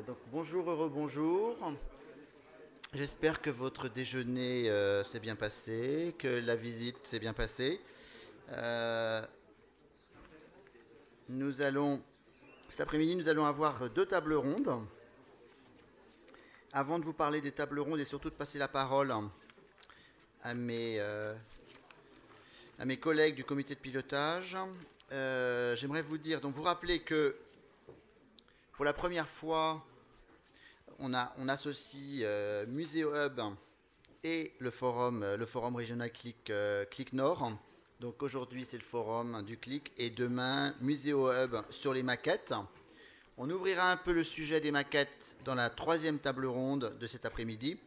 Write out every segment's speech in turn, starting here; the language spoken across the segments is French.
Donc bonjour, bonjour. J'espère que votre déjeuner s'est bien passé, que la visite s'est bien passée. Euh, Cet après-midi, nous allons avoir deux tables rondes. Avant de vous parler des tables rondes et surtout de passer la parole à mes collègues du comité de pilotage, j'aimerais vous dire, donc vous rappeler que pour la première fois, on associe Muséo Hub et le forum régional Clic Nord. Donc aujourd'hui c'est le forum du Clic et demain Muséo Hub sur les maquettes. On ouvrira un peu le sujet des maquettes dans la troisième table ronde de cet après-midi.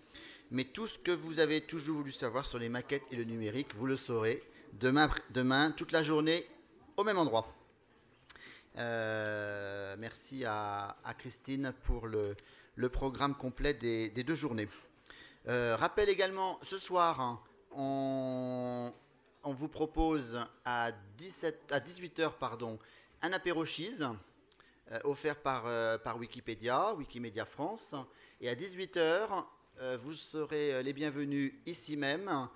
Mais tout ce que vous avez toujours voulu savoir sur les maquettes et le numérique, vous le saurez demain toute la journée au même endroit. Merci à Christine pour le programme complet des deux journées. Rappel également, ce soir, hein, on vous propose à 18h un apéro cheese offert par Wikimedia France. Et à 18h, vous serez les bienvenus ici même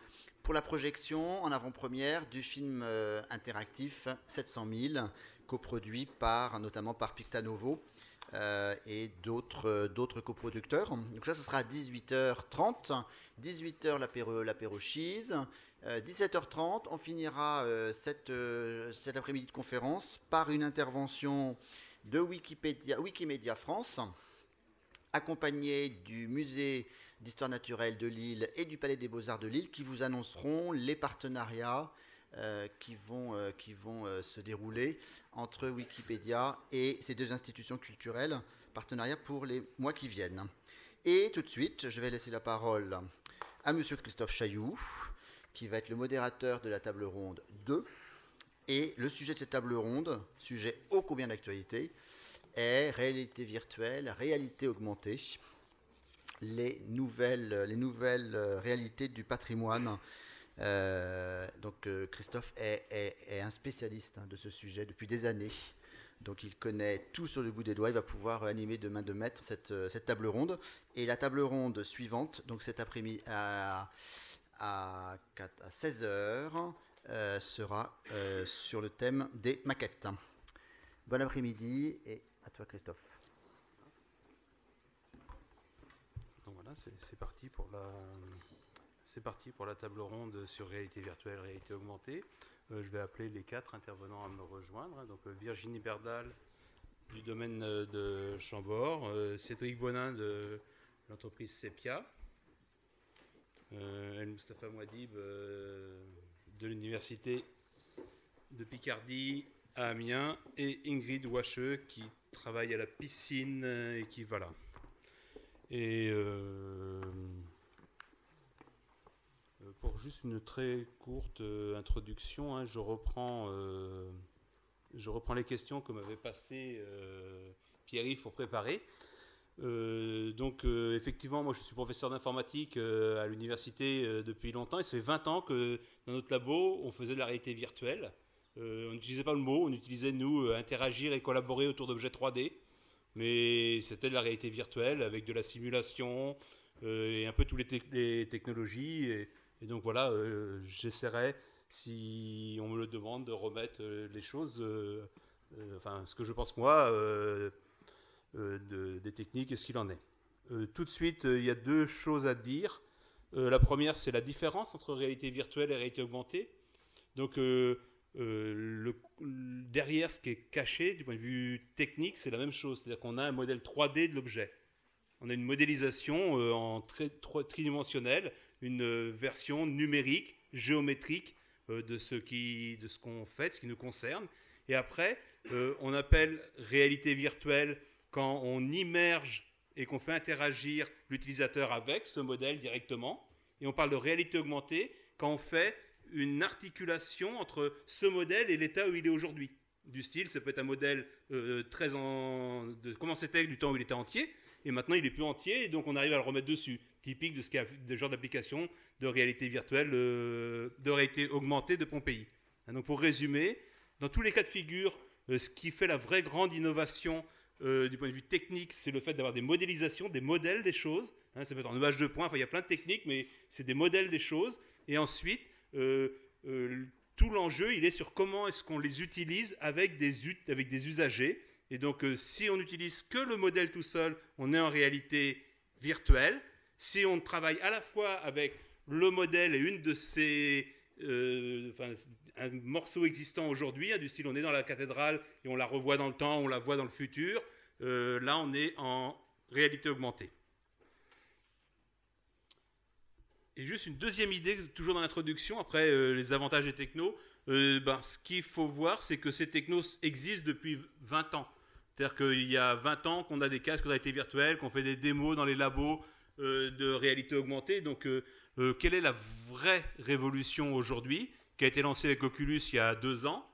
pour la projection en avant-première du film interactif 700 000, coproduit notamment par Pictanovo et d'autres coproducteurs. Donc ça, ce sera à 18h30. 18h, l'apéro cheese. 17h30, on finira cet après-midi de conférence par une intervention de Wikimedia France, accompagné du musée d'histoire naturelle de Lille et du palais des beaux-arts de Lille, qui vous annonceront les partenariats qui vont se dérouler entre Wikipédia et ces deux institutions culturelles, partenariats pour les mois qui viennent. Et tout de suite, je vais laisser la parole à monsieur Christophe Chailloux, qui va être le modérateur de la table ronde 2. Et le sujet de cette table ronde, sujet ô combien d'actualité, est réalité virtuelle, réalité augmentée, les nouvelles réalités du patrimoine. Donc Christophe est un spécialiste de ce sujet depuis des années. Donc il connaît tout sur le bout des doigts. Il va pouvoir animer demain de maître cette table ronde. Et la table ronde suivante, donc cet après-midi à 16h, sera sur le thème des maquettes. Bon après-midi et à toi Christophe. Donc voilà, c'est parti pour la table ronde sur réalité virtuelle, réalité augmentée. Je vais appeler les 4 intervenants à me rejoindre. Donc Virginie Berdal du domaine de Chambord, Cédric Bonin de l'entreprise Sepia, El Moustapha Mouadib de l'université de Picardie à Amiens et Ingrid Wacheux qui travaille à la piscine et qui va là. Et pour juste une très courte introduction, hein, je reprends les questions que m'avait passées Pierre-Yves pour préparer. Effectivement, moi je suis professeur d'informatique à l'université depuis longtemps. Et ça fait 20 ans que dans notre labo, on faisait de la réalité virtuelle. On n'utilisait pas le mot, on utilisait, nous, interagir et collaborer autour d'objets 3D. Mais c'était de la réalité virtuelle avec de la simulation et un peu toutes les technologies. Et donc voilà, j'essaierai, si on me le demande, de remettre les choses, ce que je pense moi, des techniques et ce qu'il en est. Tout de suite, il y a deux choses à dire. La première, c'est la différence entre réalité virtuelle et réalité augmentée. Donc, derrière ce qui est caché, du point de vue technique, c'est la même chose. C'est-à-dire qu'on a un modèle 3D de l'objet. On a une modélisation en tridimensionnelle, une version numérique, géométrique de ce qu'on fait, de ce qui nous concerne. Et après, on appelle réalité virtuelle quand on immerge et qu'on fait interagir l'utilisateur avec ce modèle directement. Et on parle de réalité augmentée quand on fait une articulation entre ce modèle et l'état où il est aujourd'hui. Du style, ça peut être un modèle de comment c'était du temps où il était entier, et maintenant il est plus entier, et donc on arrive à le remettre dessus. Typique de ce qu'il y a de genre d'application de réalité virtuelle, de réalité augmentée de Pompéi. Donc pour résumer, dans tous les cas de figure, ce qui fait la vraie grande innovation du point de vue technique, c'est le fait d'avoir des modélisations, des modèles des choses. Hein, ça peut être en image de points, enfin, il y a plein de techniques, mais c'est des modèles des choses. Et ensuite, tout l'enjeu, il est sur comment est-ce qu'on les utilise avec des usagers. Et donc, si on n'utilise que le modèle tout seul, on est en réalité virtuelle. Si on travaille à la fois avec le modèle et une de ces... un morceau existant aujourd'hui, hein, du style on est dans la cathédrale et on la revoit dans le temps, on la voit dans le futur, là on est en réalité augmentée. Et juste une deuxième idée, toujours dans l'introduction, après les avantages des technos, ce qu'il faut voir, c'est que ces technos existent depuis 20 ans. C'est-à-dire qu'il y a 20 ans qu'on a des casques de réalité virtuelle, qu'on fait des démos dans les labos de réalité augmentée. Donc, quelle est la vraie révolution aujourd'hui, qui a été lancée avec Oculus il y a 2 ans,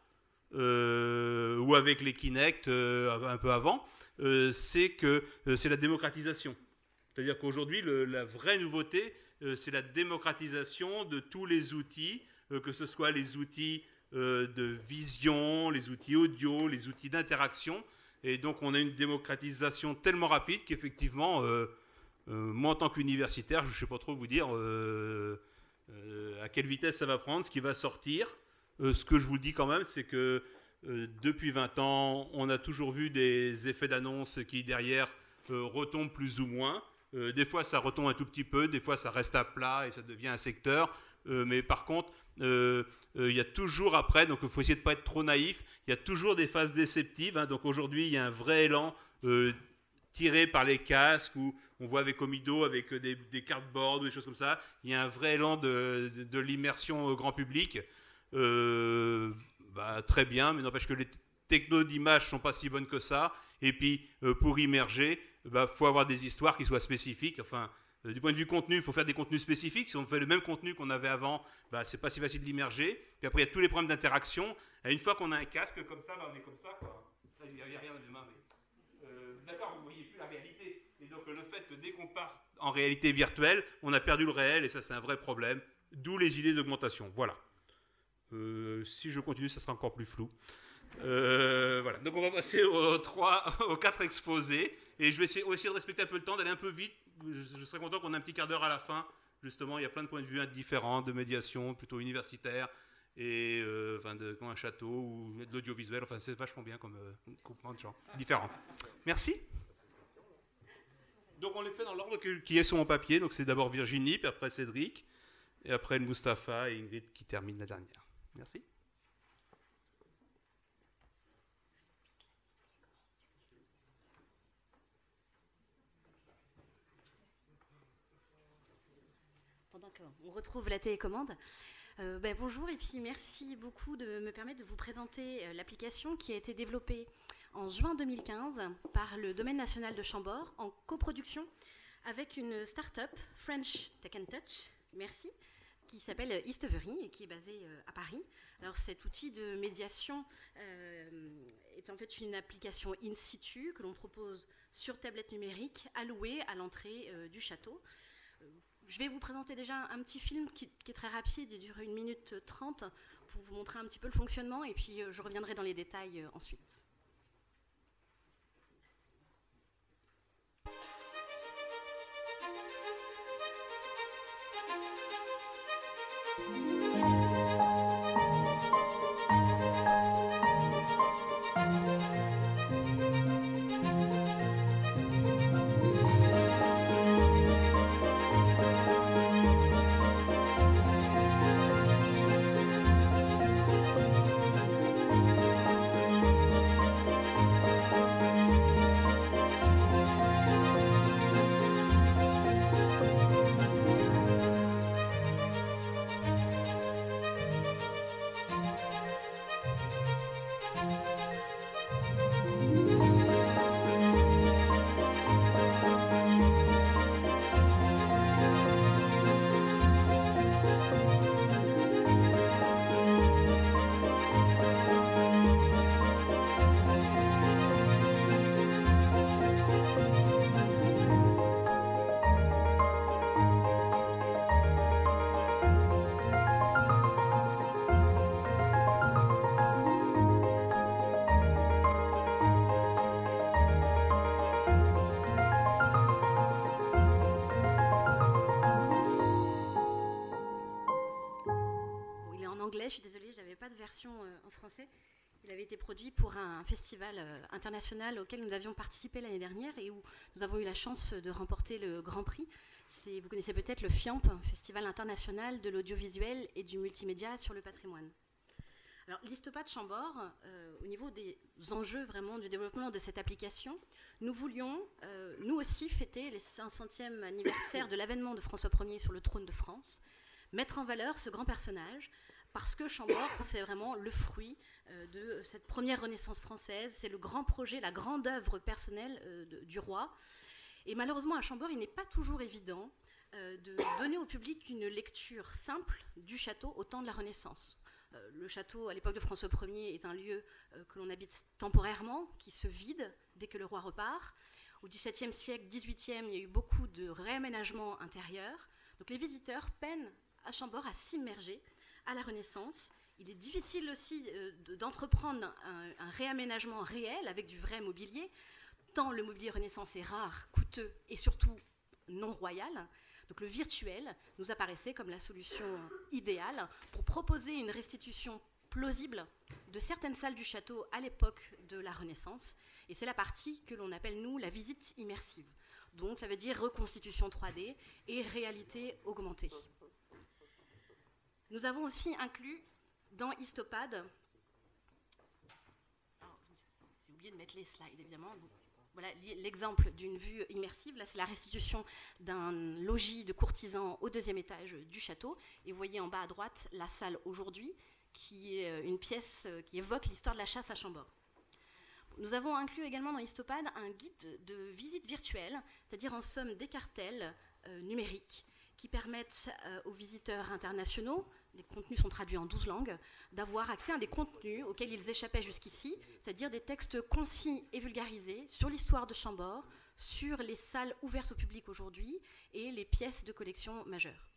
ou avec les Kinect un peu avant, c'est que c'est la démocratisation. C'est-à-dire qu'aujourd'hui, la vraie nouveauté, c'est la démocratisation de tous les outils, que ce soit les outils de vision, les outils audio, les outils d'interaction. Et donc, on a une démocratisation tellement rapide qu'effectivement, moi, en tant qu'universitaire, je ne sais pas trop vous dire à quelle vitesse ça va prendre, ce qui va sortir. Ce que je vous dis quand même, c'est que depuis 20 ans, on a toujours vu des effets d'annonce qui, derrière, retombent plus ou moins. Des fois, ça retombe un tout petit peu, des fois, ça reste à plat et ça devient un secteur. Mais par contre, il y a toujours après, donc il faut essayer de ne pas être trop naïf, il y a toujours des phases déceptives. Hein, donc aujourd'hui, il y a un vrai élan tiré par les casques, où on voit avec Omido, avec des cardboards ou des choses comme ça, il y a un vrai élan de l'immersion au grand public. Très bien, mais n'empêche que les technos d'image ne sont pas si bonnes que ça. Et puis, pour immerger, faut avoir des histoires qui soient spécifiques. Enfin, du point de vue contenu, il faut faire des contenus spécifiques. Si on fait le même contenu qu'on avait avant, c'est pas si facile d'immerger. Puis après, il y a tous les problèmes d'interaction. Et une fois qu'on a un casque comme ça, on est comme ça, quoi. Il n'y a rien dans les mains, mais... d'accord, vous ne voyez plus la réalité. Et donc, le fait que dès qu'on part en réalité virtuelle, on a perdu le réel, et ça, c'est un vrai problème. D'où les idées d'augmentation. Voilà. Si je continue, ça sera encore plus flou. Voilà. Donc, on va passer aux 4 exposés. Et je vais essayer de respecter un peu le temps, d'aller un peu vite. Je serais content qu'on ait un petit quart d'heure à la fin. Justement, il y a plein de points de vue différents, de médiation, plutôt universitaire, et comme un château, ou de l'audiovisuel. Enfin, c'est vachement bien comme groupement de gens différents. Merci. Donc, on les fait dans l'ordre qui est sur mon papier. Donc, c'est d'abord Virginie, puis après Cédric, et après Mustapha et Ingrid qui terminent la dernière. Merci. Pendant qu'on retrouve la télécommande. Bonjour et puis merci beaucoup de me permettre de vous présenter l'application qui a été développée en juin 2015 par le Domaine national de Chambord en coproduction avec une start-up, French Tech and Touch, merci, qui s'appelle Eastevery et qui est basée à Paris. Alors cet outil de médiation est en fait une application in situ que l'on propose sur tablette numérique allouée à l'entrée du château. Je vais vous présenter déjà un petit film qui est très rapide, il dure 1 minute 30 pour vous montrer un petit peu le fonctionnement et puis je reviendrai dans les détails ensuite. anglais, je suis désolée, je n'avais pas de version en français. Il avait été produit pour un festival international auquel nous avions participé l'année dernière et où nous avons eu la chance de remporter le Grand Prix. Vous connaissez peut-être le FIAMP, Festival international de l'audiovisuel et du multimédia sur le patrimoine. Alors, l'Histopad Chambord, au niveau des enjeux vraiment du développement de cette application, nous voulions, nous aussi, fêter les 500e anniversaire de l'avènement de François Ier sur le trône de France, mettre en valeur ce grand personnage, parce que Chambord, c'est vraiment le fruit de cette première Renaissance française, c'est le grand projet, la grande œuvre personnelle du roi. Et malheureusement, à Chambord, il n'est pas toujours évident de donner au public une lecture simple du château au temps de la Renaissance. Le château, à l'époque de François Ier, est un lieu que l'on habite temporairement, qui se vide dès que le roi repart. Au XVIIe siècle, XVIIIe, il y a eu beaucoup de réaménagements intérieurs. Donc les visiteurs peinent à Chambord à s'immerger à la Renaissance. Il est difficile aussi d'entreprendre un réaménagement réel avec du vrai mobilier, tant le mobilier Renaissance est rare, coûteux et surtout non royal. Donc le virtuel nous apparaissait comme la solution idéale pour proposer une restitution plausible de certaines salles du château à l'époque de la Renaissance. Et c'est la partie que l'on appelle, nous, la visite immersive. Donc ça veut dire reconstitution 3D et réalité augmentée. Nous avons aussi inclus dans Histopad, j'ai oublié de mettre les slides évidemment, voilà l'exemple d'une vue immersive. Là, c'est la restitution d'un logis de courtisans au 2e étage du château. Et vous voyez en bas à droite la salle aujourd'hui, qui est une pièce qui évoque l'histoire de la chasse à Chambord. Nous avons inclus également dans Histopad un guide de visite virtuelle, c'est-à-dire en somme des cartels numériques qui permettent aux visiteurs internationaux, les contenus sont traduits en 12 langues, d'avoir accès à des contenus auxquels ils échappaient jusqu'ici, c'est-à-dire des textes concis et vulgarisés sur l'histoire de Chambord, sur les salles ouvertes au public aujourd'hui et les pièces de collection majeures.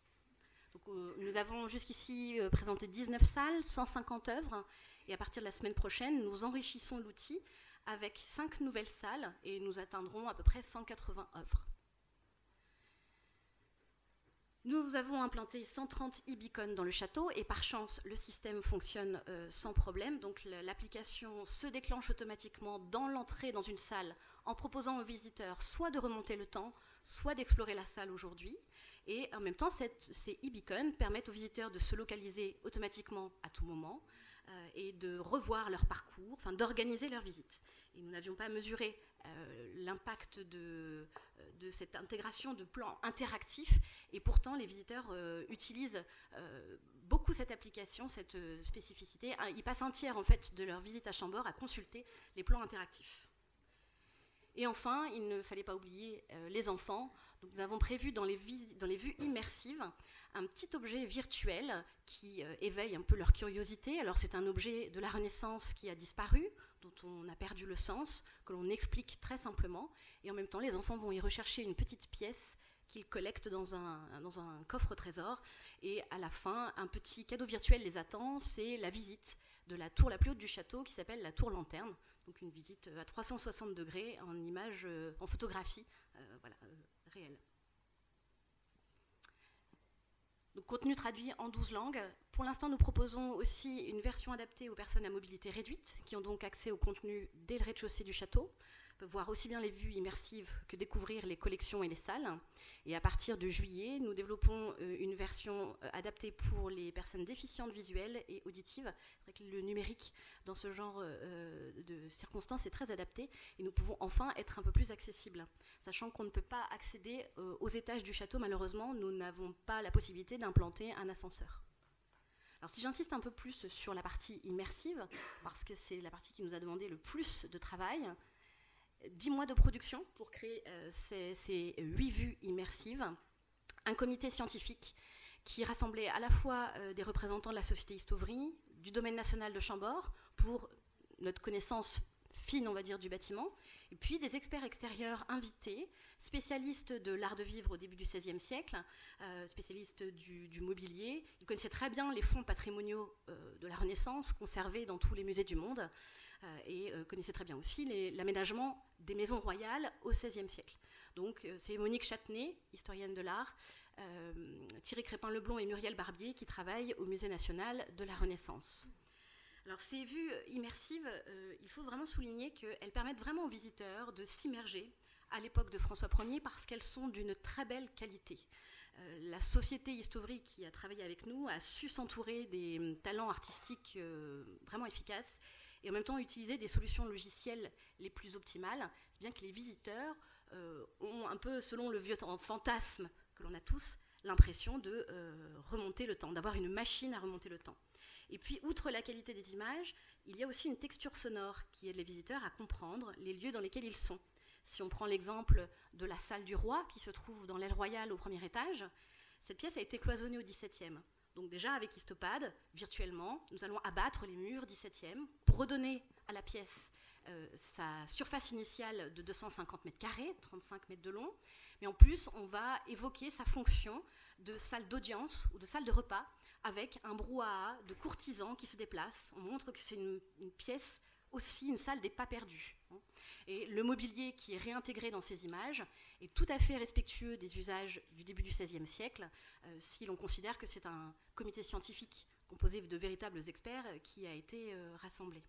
Donc, nous avons jusqu'ici présenté 19 salles, 150 œuvres, et à partir de la semaine prochaine, nous enrichissons l'outil avec 5 nouvelles salles et nous atteindrons à peu près 180 œuvres. Nous avons implanté 130 e-beacons dans le château et par chance, le système fonctionne sans problème. Donc l'application se déclenche automatiquement dans l'entrée dans une salle en proposant aux visiteurs soit de remonter le temps, soit d'explorer la salle aujourd'hui. Et en même temps, ces e-beacons permettent aux visiteurs de se localiser automatiquement à tout moment et de revoir leur parcours, enfin d'organiser leur visite. Et nous n'avions pas mesuré l'impact de cette intégration de plans interactifs et pourtant les visiteurs utilisent beaucoup cette application, cette spécificité. Ils passent un tiers en fait de leur visite à Chambord à consulter les plans interactifs. Et enfin, il ne fallait pas oublier les enfants. Donc, nous avons prévu dans les vues immersives un petit objet virtuel qui éveille un peu leur curiosité. Alors c'est un objet de la Renaissance qui a disparu, dont on a perdu le sens, que l'on explique très simplement. Et en même temps, les enfants vont y rechercher une petite pièce qu'ils collectent dans un coffre-trésor. Et à la fin, un petit cadeau virtuel les attend, c'est la visite de la tour la plus haute du château qui s'appelle la tour Lanterne. Donc une visite à 360 degrés en image, en photographie réelle. Donc, contenu traduit en 12 langues. Pour l'instant, nous proposons aussi une version adaptée aux personnes à mobilité réduite, qui ont donc accès au contenu dès le rez-de-chaussée du château, peuvent voir aussi bien les vues immersives que découvrir les collections et les salles. Et à partir de juillet, nous développons une version adaptée pour les personnes déficientes visuelles et auditives. C'est vrai que le numérique, dans ce genre de circonstances, est très adapté et nous pouvons enfin être un peu plus accessibles. Sachant qu'on ne peut pas accéder aux étages du château, malheureusement, nous n'avons pas la possibilité d'implanter un ascenseur. Alors si j'insiste un peu plus sur la partie immersive, parce que c'est la partie qui nous a demandé le plus de travail, 10 mois de production pour créer ces 8 vues immersives, un comité scientifique qui rassemblait à la fois des représentants de la Société Histovry, du domaine national de Chambord, pour notre connaissance fine, on va dire, du bâtiment, et puis des experts extérieurs invités, spécialistes de l'art de vivre au début du XVIe siècle, spécialistes du mobilier. Ils connaissaient très bien les fonds patrimoniaux de la Renaissance, conservés dans tous les musées du monde. et connaissait très bien aussi l'aménagement des maisons royales au XVIe siècle. Donc c'est Monique Châtenay, historienne de l'art, Thierry Crépin-Leblond et Muriel Barbier qui travaillent au Musée national de la Renaissance. Alors ces vues immersives, il faut vraiment souligner qu'elles permettent vraiment aux visiteurs de s'immerger à l'époque de François Ier parce qu'elles sont d'une très belle qualité. La société Histovry qui a travaillé avec nous a su s'entourer des talents artistiques vraiment efficaces et en même temps utiliser des solutions logicielles les plus optimales, c'est bien que les visiteurs ont un peu, selon le vieux fantasme que l'on a tous, l'impression de remonter le temps, d'avoir une machine à remonter le temps. Et puis, outre la qualité des images, il y a aussi une texture sonore qui aide les visiteurs à comprendre les lieux dans lesquels ils sont. Si on prend l'exemple de la salle du roi, qui se trouve dans l'aile royale au premier étage, cette pièce a été cloisonnée au XVIIe. Donc déjà, avec Histopad, virtuellement, nous allons abattre les murs XVIIe pour redonner à la pièce sa surface initiale de 250 mètres carrés, 35 mètres de long, mais en plus, on va évoquer sa fonction de salle d'audience ou de salle de repas, avec un brouhaha de courtisans qui se déplacent. On montre que c'est une pièce aussi, une salle des pas perdus. Et le mobilier qui est réintégré dans ces images est tout à fait respectueux des usages du début du XVIe siècle, si l'on considère que c'est un comité scientifique composé de véritables experts qui a été rassemblé.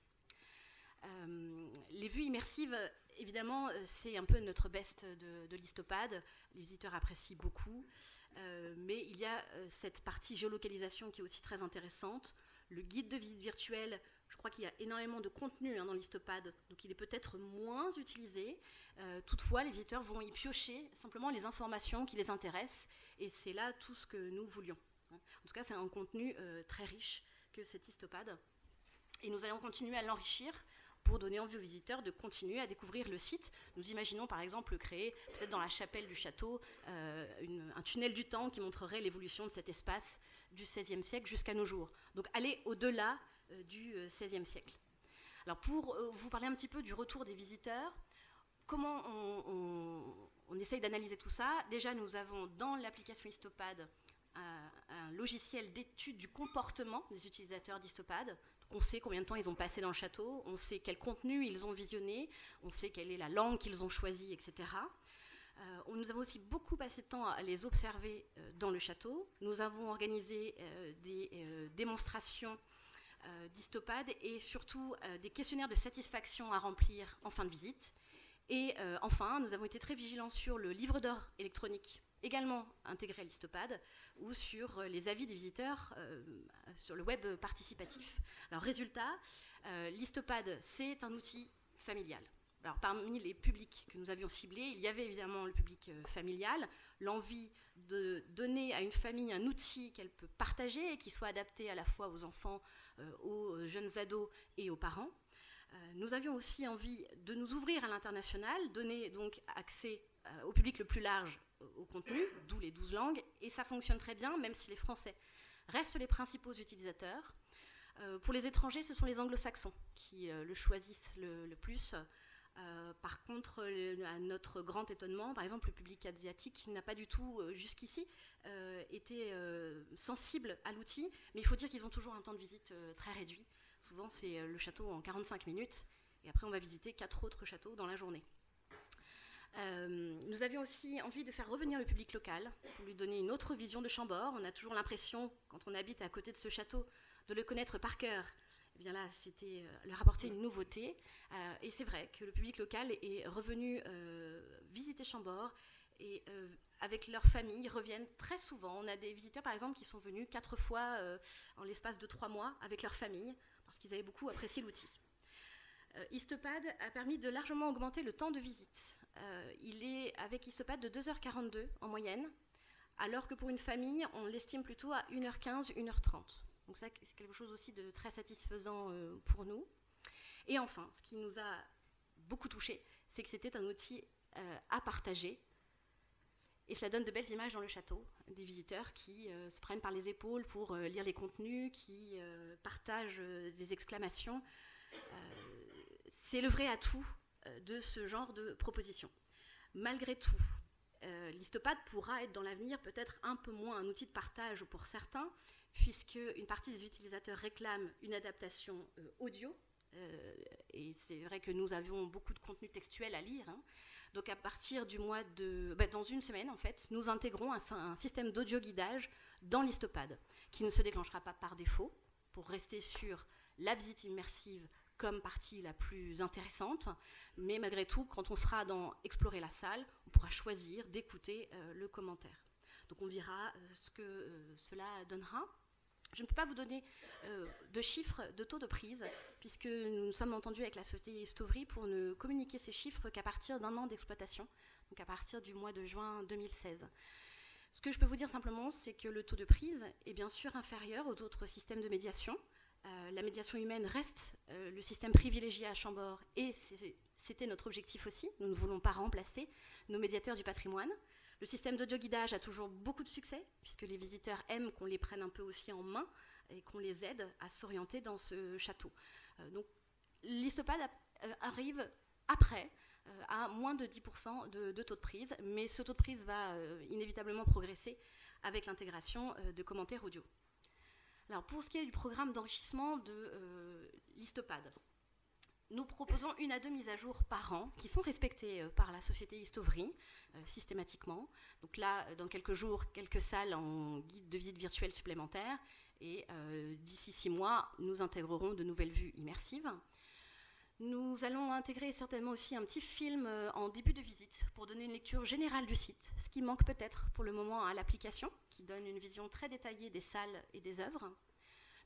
Les vues immersives, évidemment, c'est un peu notre best de l'Histopad. Les visiteurs apprécient beaucoup. Mais il y a cette partie géolocalisation qui est aussi très intéressante. Le guide de visite virtuelle, je crois qu'il y a énormément de contenu dans l'Histopad, donc il est peut-être moins utilisé. Toutefois, les visiteurs vont y piocher simplement les informations qui les intéressent, et c'est là tout ce que nous voulions. En tout cas, c'est un contenu très riche que cet Histopad. Et nous allons continuer à l'enrichir pour donner envie aux visiteurs de continuer à découvrir le site. Nous imaginons par exemple créer, peut-être dans la chapelle du château, un tunnel du temps qui montrerait l'évolution de cet espace du XVIe siècle jusqu'à nos jours. Donc aller au-delà du XVIe siècle. Alors pour vous parler un petit peu du retour des visiteurs, comment on essaye d'analyser tout ça? Déjà, nous avons dans l'application Histopad un logiciel d'étude du comportement des utilisateurs d'Histopad. On sait combien de temps ils ont passé dans le château, on sait quel contenu ils ont visionné, on sait quelle est la langue qu'ils ont choisie, etc. Nous avons aussi beaucoup passé de temps à les observer dans le château. Nous avons organisé des démonstrations d'Histopad et surtout des questionnaires de satisfaction à remplir en fin de visite. Et enfin, nous avons été très vigilants sur le livre d'or électronique, également intégré à l'Histopad, ou sur les avis des visiteurs sur le web participatif. Alors résultat, l'Histopad, c'est un outil familial. Alors parmi les publics que nous avions ciblés, il y avait évidemment le public familial, l'envie de donner à une famille un outil qu'elle peut partager et qui soit adapté à la fois aux enfants, aux jeunes ados et aux parents. Nous avions aussi envie de nous ouvrir à l'international, donner donc accès au public le plus large au contenu, d'où les 12 langues, et ça fonctionne très bien, même si les Français restent les principaux utilisateurs. Pour les étrangers, ce sont les anglo-saxons qui le choisissent le plus. Par contre, à notre grand étonnement, par exemple, le public asiatique n'a pas du tout, jusqu'ici, été sensible à l'outil, mais il faut dire qu'ils ont toujours un temps de visite très réduit. Souvent, c'est le château en 45 minutes, et après, on va visiter 4 autres châteaux dans la journée. Nous avions aussi envie de faire revenir le public local, pour lui donner une autre vision de Chambord. On a toujours l'impression, quand on habite à côté de ce château, de le connaître par cœur. Eh bien là, c'était leur apporter une nouveauté. Et c'est vrai que le public local est revenu visiter Chambord, et avec leur famille, reviennent très souvent. On a des visiteurs, par exemple, qui sont venus 4 fois en l'espace de 3 mois avec leur famille, parce qu'ils avaient beaucoup apprécié l'outil. Histopad a permis de largement augmenter le temps de visite. Il est avec Histopad de 2h42 en moyenne, alors que pour une famille, on l'estime plutôt à 1h15, 1h30. Donc ça, c'est quelque chose aussi de très satisfaisant pour nous. Et enfin, ce qui nous a beaucoup touchés, c'est que c'était un outil à partager. Et cela donne de belles images dans le château, des visiteurs qui se prennent par les épaules pour lire les contenus, qui partagent des exclamations. C'est le vrai atout de ce genre de proposition. Malgré tout, l'Histopad pourra être dans l'avenir peut-être un peu moins un outil de partage pour certains, puisque une partie des utilisateurs réclament une adaptation audio Et c'est vrai que nous avions beaucoup de contenu textuel à lire. Hein. Donc à partir du mois de... dans une semaine, en fait, nous intégrons un système d'audio-guidage dans l'Histopad, qui ne se déclenchera pas par défaut, pour rester sur la visite immersive comme partie la plus intéressante. Mais malgré tout, quand on sera dans Explorer la salle, on pourra choisir d'écouter le commentaire. Donc on verra ce que cela donnera. Je ne peux pas vous donner de chiffres de taux de prise, puisque nous nous sommes entendus avec la société Histovry pour ne communiquer ces chiffres qu'à partir d'un an d'exploitation, donc à partir du mois de juin 2016. Ce que je peux vous dire simplement, c'est que le taux de prise est bien sûr inférieur aux autres systèmes de médiation. La médiation humaine reste le système privilégié à Chambord, et c'était notre objectif aussi. Nous ne voulons pas remplacer nos médiateurs du patrimoine. Le système d'audio-guidage a toujours beaucoup de succès, puisque les visiteurs aiment qu'on les prenne un peu aussi en main et qu'on les aide à s'orienter dans ce château. Donc l'Histopad arrive après, à moins de 10% de taux de prise, mais ce taux de prise va inévitablement progresser avec l'intégration de commentaires audio. Alors pour ce qui est du programme d'enrichissement de l'Histopad, nous proposons 1 à 2 mises à jour par an qui sont respectées par la société Histovry systématiquement. Donc là, dans quelques jours, quelques salles en guide de visite virtuelle supplémentaires. Et d'ici 6 mois, nous intégrerons de nouvelles vues immersives. Nous allons intégrer certainement aussi un petit film en début de visite pour donner une lecture générale du site, ce qui manque peut-être pour le moment à l'application, qui donne une vision très détaillée des salles et des œuvres.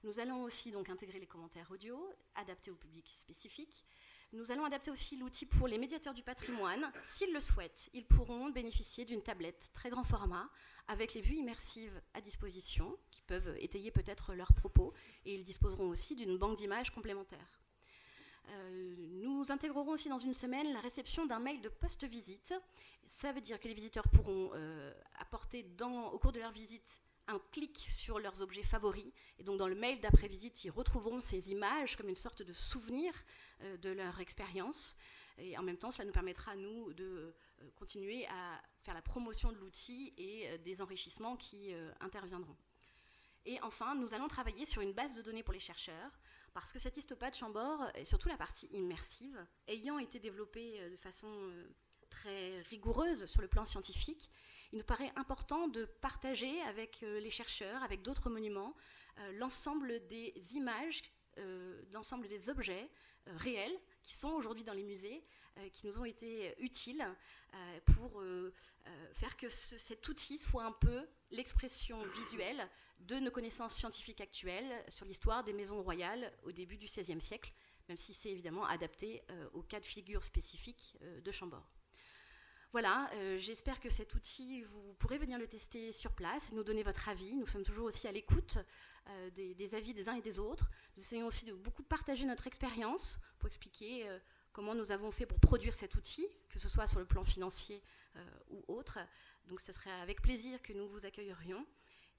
Nous allons aussi donc intégrer les commentaires audio, adaptés au public spécifique. Nous allons adapter aussi l'outil pour les médiateurs du patrimoine. S'ils le souhaitent, ils pourront bénéficier d'une tablette très grand format avec les vues immersives à disposition, qui peuvent étayer peut-être leurs propos, et ils disposeront aussi d'une banque d'images complémentaire. Nous intégrerons aussi dans une semaine la réception d'un mail de post-visite. Ça veut dire que les visiteurs pourront apporter au cours de leur visite un clic sur leurs objets favoris. Et donc dans le mail d'après-visite, ils retrouveront ces images comme une sorte de souvenir de leur expérience. Et en même temps, cela nous permettra à nous de continuer à faire la promotion de l'outil et des enrichissements qui interviendront. Et enfin, nous allons travailler sur une base de données pour les chercheurs, parce que cet Histopad Chambord, et surtout la partie immersive, ayant été développée de façon très rigoureuse sur le plan scientifique, il nous paraît important de partager avec les chercheurs, avec d'autres monuments, l'ensemble des images, l'ensemble des objets réels qui sont aujourd'hui dans les musées, qui nous ont été utiles pour faire que cet outil soit un peu l'expression visuelle de nos connaissances scientifiques actuelles sur l'histoire des maisons royales au début du XVIe siècle, même si c'est évidemment adapté au cas de figure spécifique de Chambord. Voilà, j'espère que cet outil, vous pourrez venir le tester sur place et nous donner votre avis. Nous sommes toujours aussi à l'écoute des avis des uns et des autres. Nous essayons aussi de beaucoup partager notre expérience pour expliquer comment nous avons fait pour produire cet outil, que ce soit sur le plan financier ou autre. Donc ce serait avec plaisir que nous vous accueillerions.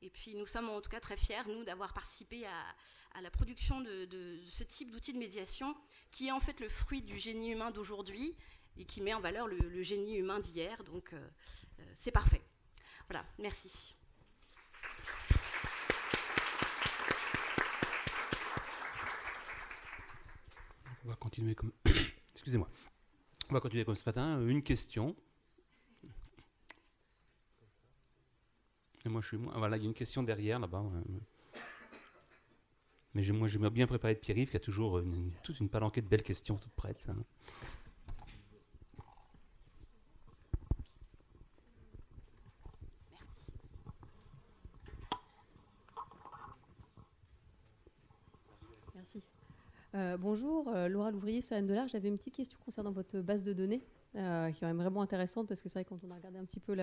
Et puis nous sommes en tout cas très fiers, nous, d'avoir participé à la production de ce type d'outil de médiation, qui est en fait le fruit du génie humain d'aujourd'hui, et qui met en valeur le génie humain d'hier, donc c'est parfait. Voilà, merci. On va continuer comme... Excusez-moi. On va continuer comme ce matin. Une question. Et moi, voilà, il y a une question derrière, là-bas. Mais moi, j'aimerais bien préparer de Pierre-Yves, qui a toujours toute une palanquée de belles questions toutes prêtes. Hein. Merci. Bonjour, Laura Louvrier, sur Anne Delard. J'avais une petite question concernant votre base de données, qui est quand même vraiment intéressante, parce que c'est vrai, quand on a regardé un petit peu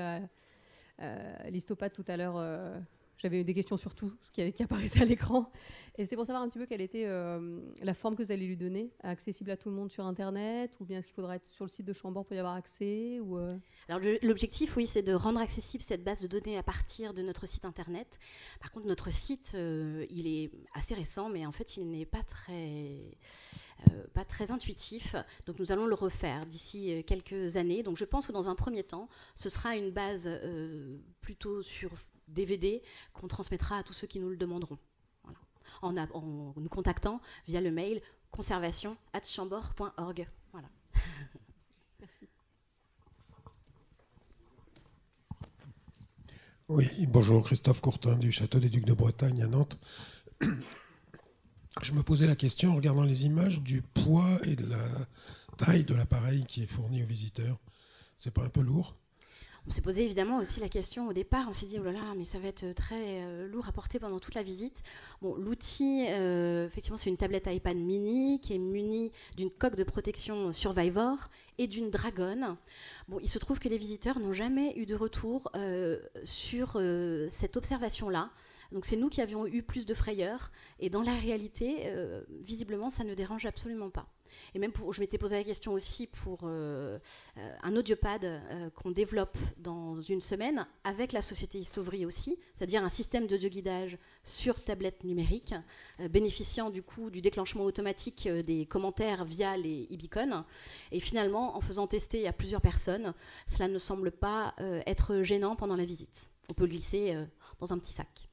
l'Histopad tout à l'heure, j'avais des questions sur tout ce qui apparaissait à l'écran. Et c'était pour savoir un petit peu quelle était la forme que vous allez lui donner, accessible à tout le monde sur Internet, ou bien est-ce qu'il faudra être sur le site de Chambord pour y avoir accès ou Alors l'objectif, oui, c'est de rendre accessible cette base de données à partir de notre site Internet. Par contre, notre site, il est assez récent, mais en fait, il n'est pas très intuitif. Donc nous allons le refaire d'ici quelques années. Donc je pense que dans un premier temps, ce sera une base plutôt sur DVD qu'on transmettra à tous ceux qui nous le demanderont. Voilà. En nous contactant via le mail conservation@chambord.org. Voilà. Merci. Oui, bonjour, Christophe Courtin du Château des Ducs de Bretagne à Nantes. Je me posais la question en regardant les images du poids et de la taille de l'appareil qui est fourni aux visiteurs. C'est pas un peu lourd ? On s'est posé évidemment aussi la question au départ, on s'est dit oh là là, mais ça va être très lourd à porter pendant toute la visite. Bon, l'outil, effectivement, c'est une tablette iPad mini qui est munie d'une coque de protection Survivor et d'une Dragon. Bon, il se trouve que les visiteurs n'ont jamais eu de retour sur cette observation-là. Donc c'est nous qui avions eu plus de frayeur, et dans la réalité, visiblement, ça ne dérange absolument pas. Et même je m'étais posé la question aussi pour un audiopad qu'on développe dans une semaine avec la société Histovry aussi, c'est-à-dire un système d'audioguidage sur tablette numérique, bénéficiant du coup du déclenchement automatique des commentaires via les e-beacons. Et finalement, en faisant tester à plusieurs personnes, cela ne semble pas être gênant pendant la visite. On peut le glisser dans un petit sac.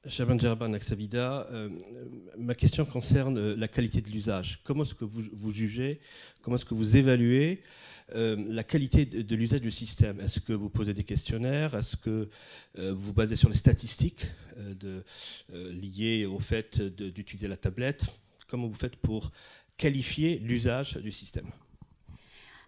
Shaban Djerban, Axavida, ma question concerne la qualité de l'usage. Comment est-ce que vous jugez, comment est-ce que vous évaluez la qualité de l'usage du système? Est-ce que vous posez des questionnaires? Est-ce que vous basez sur les statistiques liées au fait d'utiliser la tablette? Comment vous faites pour qualifier l'usage du système?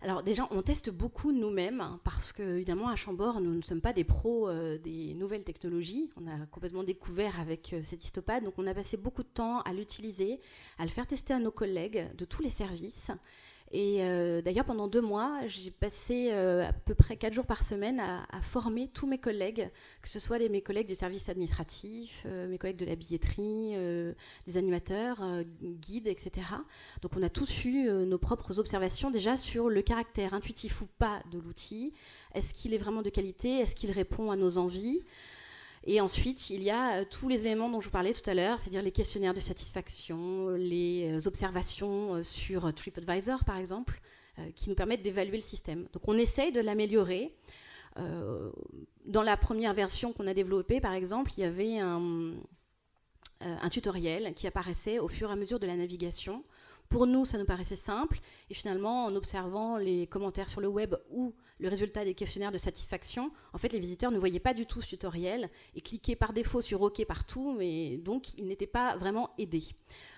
Alors déjà, on teste beaucoup nous-mêmes, parce que évidemment à Chambord, nous ne sommes pas des pros des nouvelles technologies. On a complètement découvert avec cet histopad, donc on a passé beaucoup de temps à l'utiliser, à le faire tester à nos collègues de tous les services. Et d'ailleurs, pendant 2 mois, j'ai passé à peu près 4 jours par semaine à former tous mes collègues, que ce soit mes collègues du service administratif, mes collègues de la billetterie, des animateurs, guides, etc. Donc on a tous eu nos propres observations déjà sur le caractère intuitif ou pas de l'outil. Est-ce qu'il est vraiment de qualité? Est-ce qu'il répond à nos envies? Et ensuite, il y a tous les éléments dont je vous parlais tout à l'heure, c'est-à-dire les questionnaires de satisfaction, les observations sur TripAdvisor, par exemple, qui nous permettent d'évaluer le système. Donc on essaye de l'améliorer. Dans la première version qu'on a développée, par exemple, il y avait un tutoriel qui apparaissait au fur et à mesure de la navigation. Pour nous, ça nous paraissait simple, et finalement, en observant les commentaires sur le web ou le résultat des questionnaires de satisfaction, en fait, les visiteurs ne voyaient pas du tout ce tutoriel et cliquaient par défaut sur OK partout, mais donc ils n'étaient pas vraiment aidés.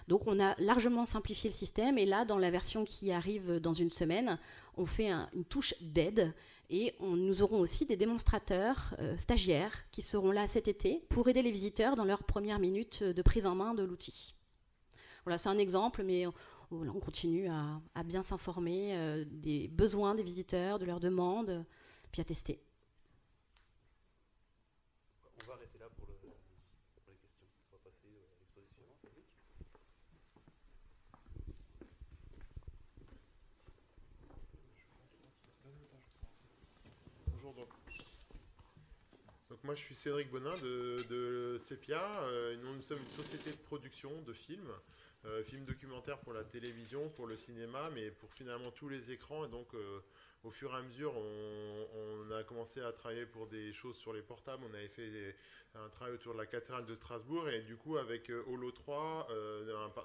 Donc on a largement simplifié le système, et là, dans la version qui arrive dans une semaine, on fait une touche d'aide, et nous aurons aussi des démonstrateurs stagiaires qui seront là cet été pour aider les visiteurs dans leurs premières minutes de prise en main de l'outil. Voilà, c'est un exemple, mais on continue à bien s'informer des besoins des visiteurs, de leurs demandes, puis à tester. On va arrêter là pour les questions. On va passer à l'exposition suivante. Bonjour. Donc moi je suis Cédric Bonin de Sepia. Nous sommes une société de production de films. Films documentaires pour la télévision, pour le cinéma, mais pour finalement tous les écrans. Et donc, au fur et à mesure, on a commencé à travailler pour des choses sur les portables. On avait fait un travail autour de la cathédrale de Strasbourg. Et du coup, avec Holo 3,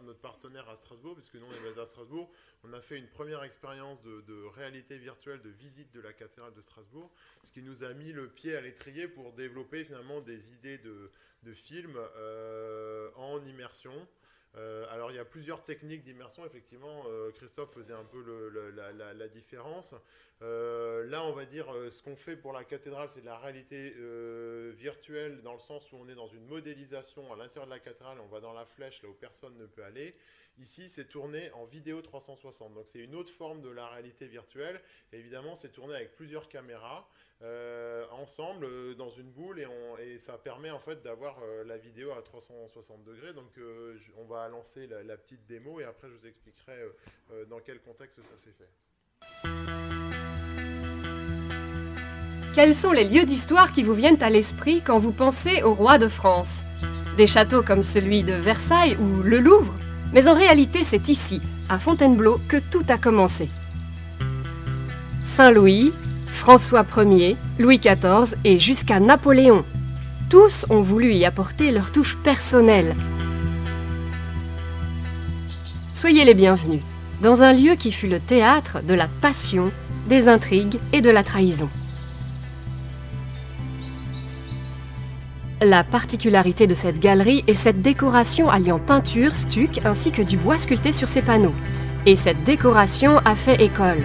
notre partenaire à Strasbourg, puisque nous, on est basé à Strasbourg, on a fait une première expérience de réalité virtuelle, de visite de la cathédrale de Strasbourg, ce qui nous a mis le pied à l'étrier pour développer finalement des idées de films en immersion. Alors il y a plusieurs techniques d'immersion, effectivement, Christophe faisait un peu la différence. Là on va dire ce qu'on fait pour la cathédrale, c'est de la réalité virtuelle, dans le sens où on est dans une modélisation à l'intérieur de la cathédrale, on va dans la flèche là où personne ne peut aller. Ici c'est tourné en vidéo 360, donc c'est une autre forme de la réalité virtuelle. Et évidemment c'est tourné avec plusieurs caméras ensemble dans une boule, et ça permet en fait d'avoir la vidéo à 360 degrés. Donc on va lancer la petite démo, et après je vous expliquerai dans quel contexte ça s'est fait. Quels sont les lieux d'histoire qui vous viennent à l'esprit quand vous pensez au roi de France? Des châteaux comme celui de Versailles ou le Louvre? Mais en réalité, c'est ici, à Fontainebleau, que tout a commencé. Saint-Louis, François Ier, Louis XIV et jusqu'à Napoléon. Tous ont voulu y apporter leur touche personnelle. Soyez les bienvenus dans un lieu qui fut le théâtre de la passion, des intrigues et de la trahison. La particularité de cette galerie est cette décoration alliant peinture, stuc ainsi que du bois sculpté sur ses panneaux. Et cette décoration a fait école.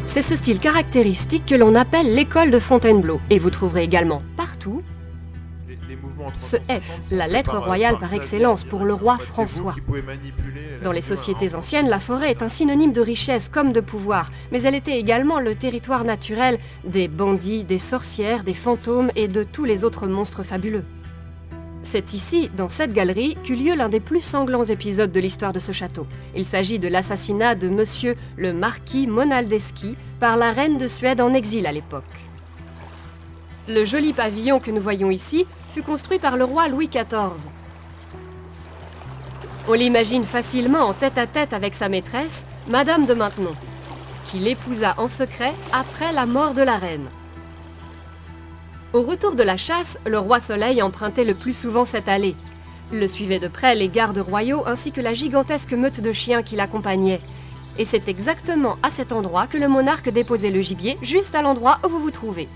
C'est ce style caractéristique que l'on appelle l'école de Fontainebleau. Et vous trouverez également partout ce F, la lettre royale par excellence pour le roi François. Dans les sociétés anciennes, la forêt est un synonyme de richesse comme de pouvoir, mais elle était également le territoire naturel des bandits, des sorcières, des fantômes et de tous les autres monstres fabuleux. C'est ici, dans cette galerie, qu'eut lieu l'un des plus sanglants épisodes de l'histoire de ce château. Il s'agit de l'assassinat de monsieur le marquis Monaldeschi par la reine de Suède en exil à l'époque. Le joli pavillon que nous voyons ici fut construit par le roi Louis XIV. On l'imagine facilement en tête-à-tête avec sa maîtresse, Madame de Maintenon, qui l'épousa en secret après la mort de la reine. Au retour de la chasse, le roi Soleil empruntait le plus souvent cette allée. Le suivaient de près les gardes royaux ainsi que la gigantesque meute de chiens qui l'accompagnaient. Et c'est exactement à cet endroit que le monarque déposait le gibier, juste à l'endroit où vous vous trouvez.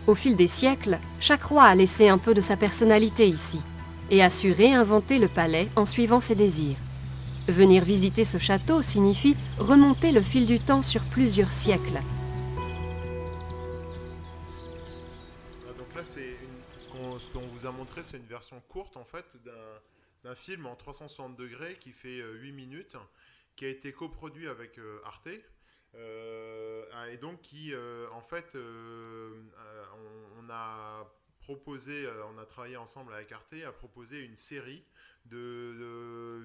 Au fil des siècles, chaque roi a laissé un peu de sa personnalité ici et a su réinventer le palais en suivant ses désirs. Venir visiter ce château signifie remonter le fil du temps sur plusieurs siècles. Donc là, ce qu'on vous a montré, c'est une version courte en fait d'un film en 360 degrés qui fait 8 minutes, qui a été coproduit avec Arte. Et donc en fait, on a proposé, on a travaillé ensemble avec Arte à proposer une série de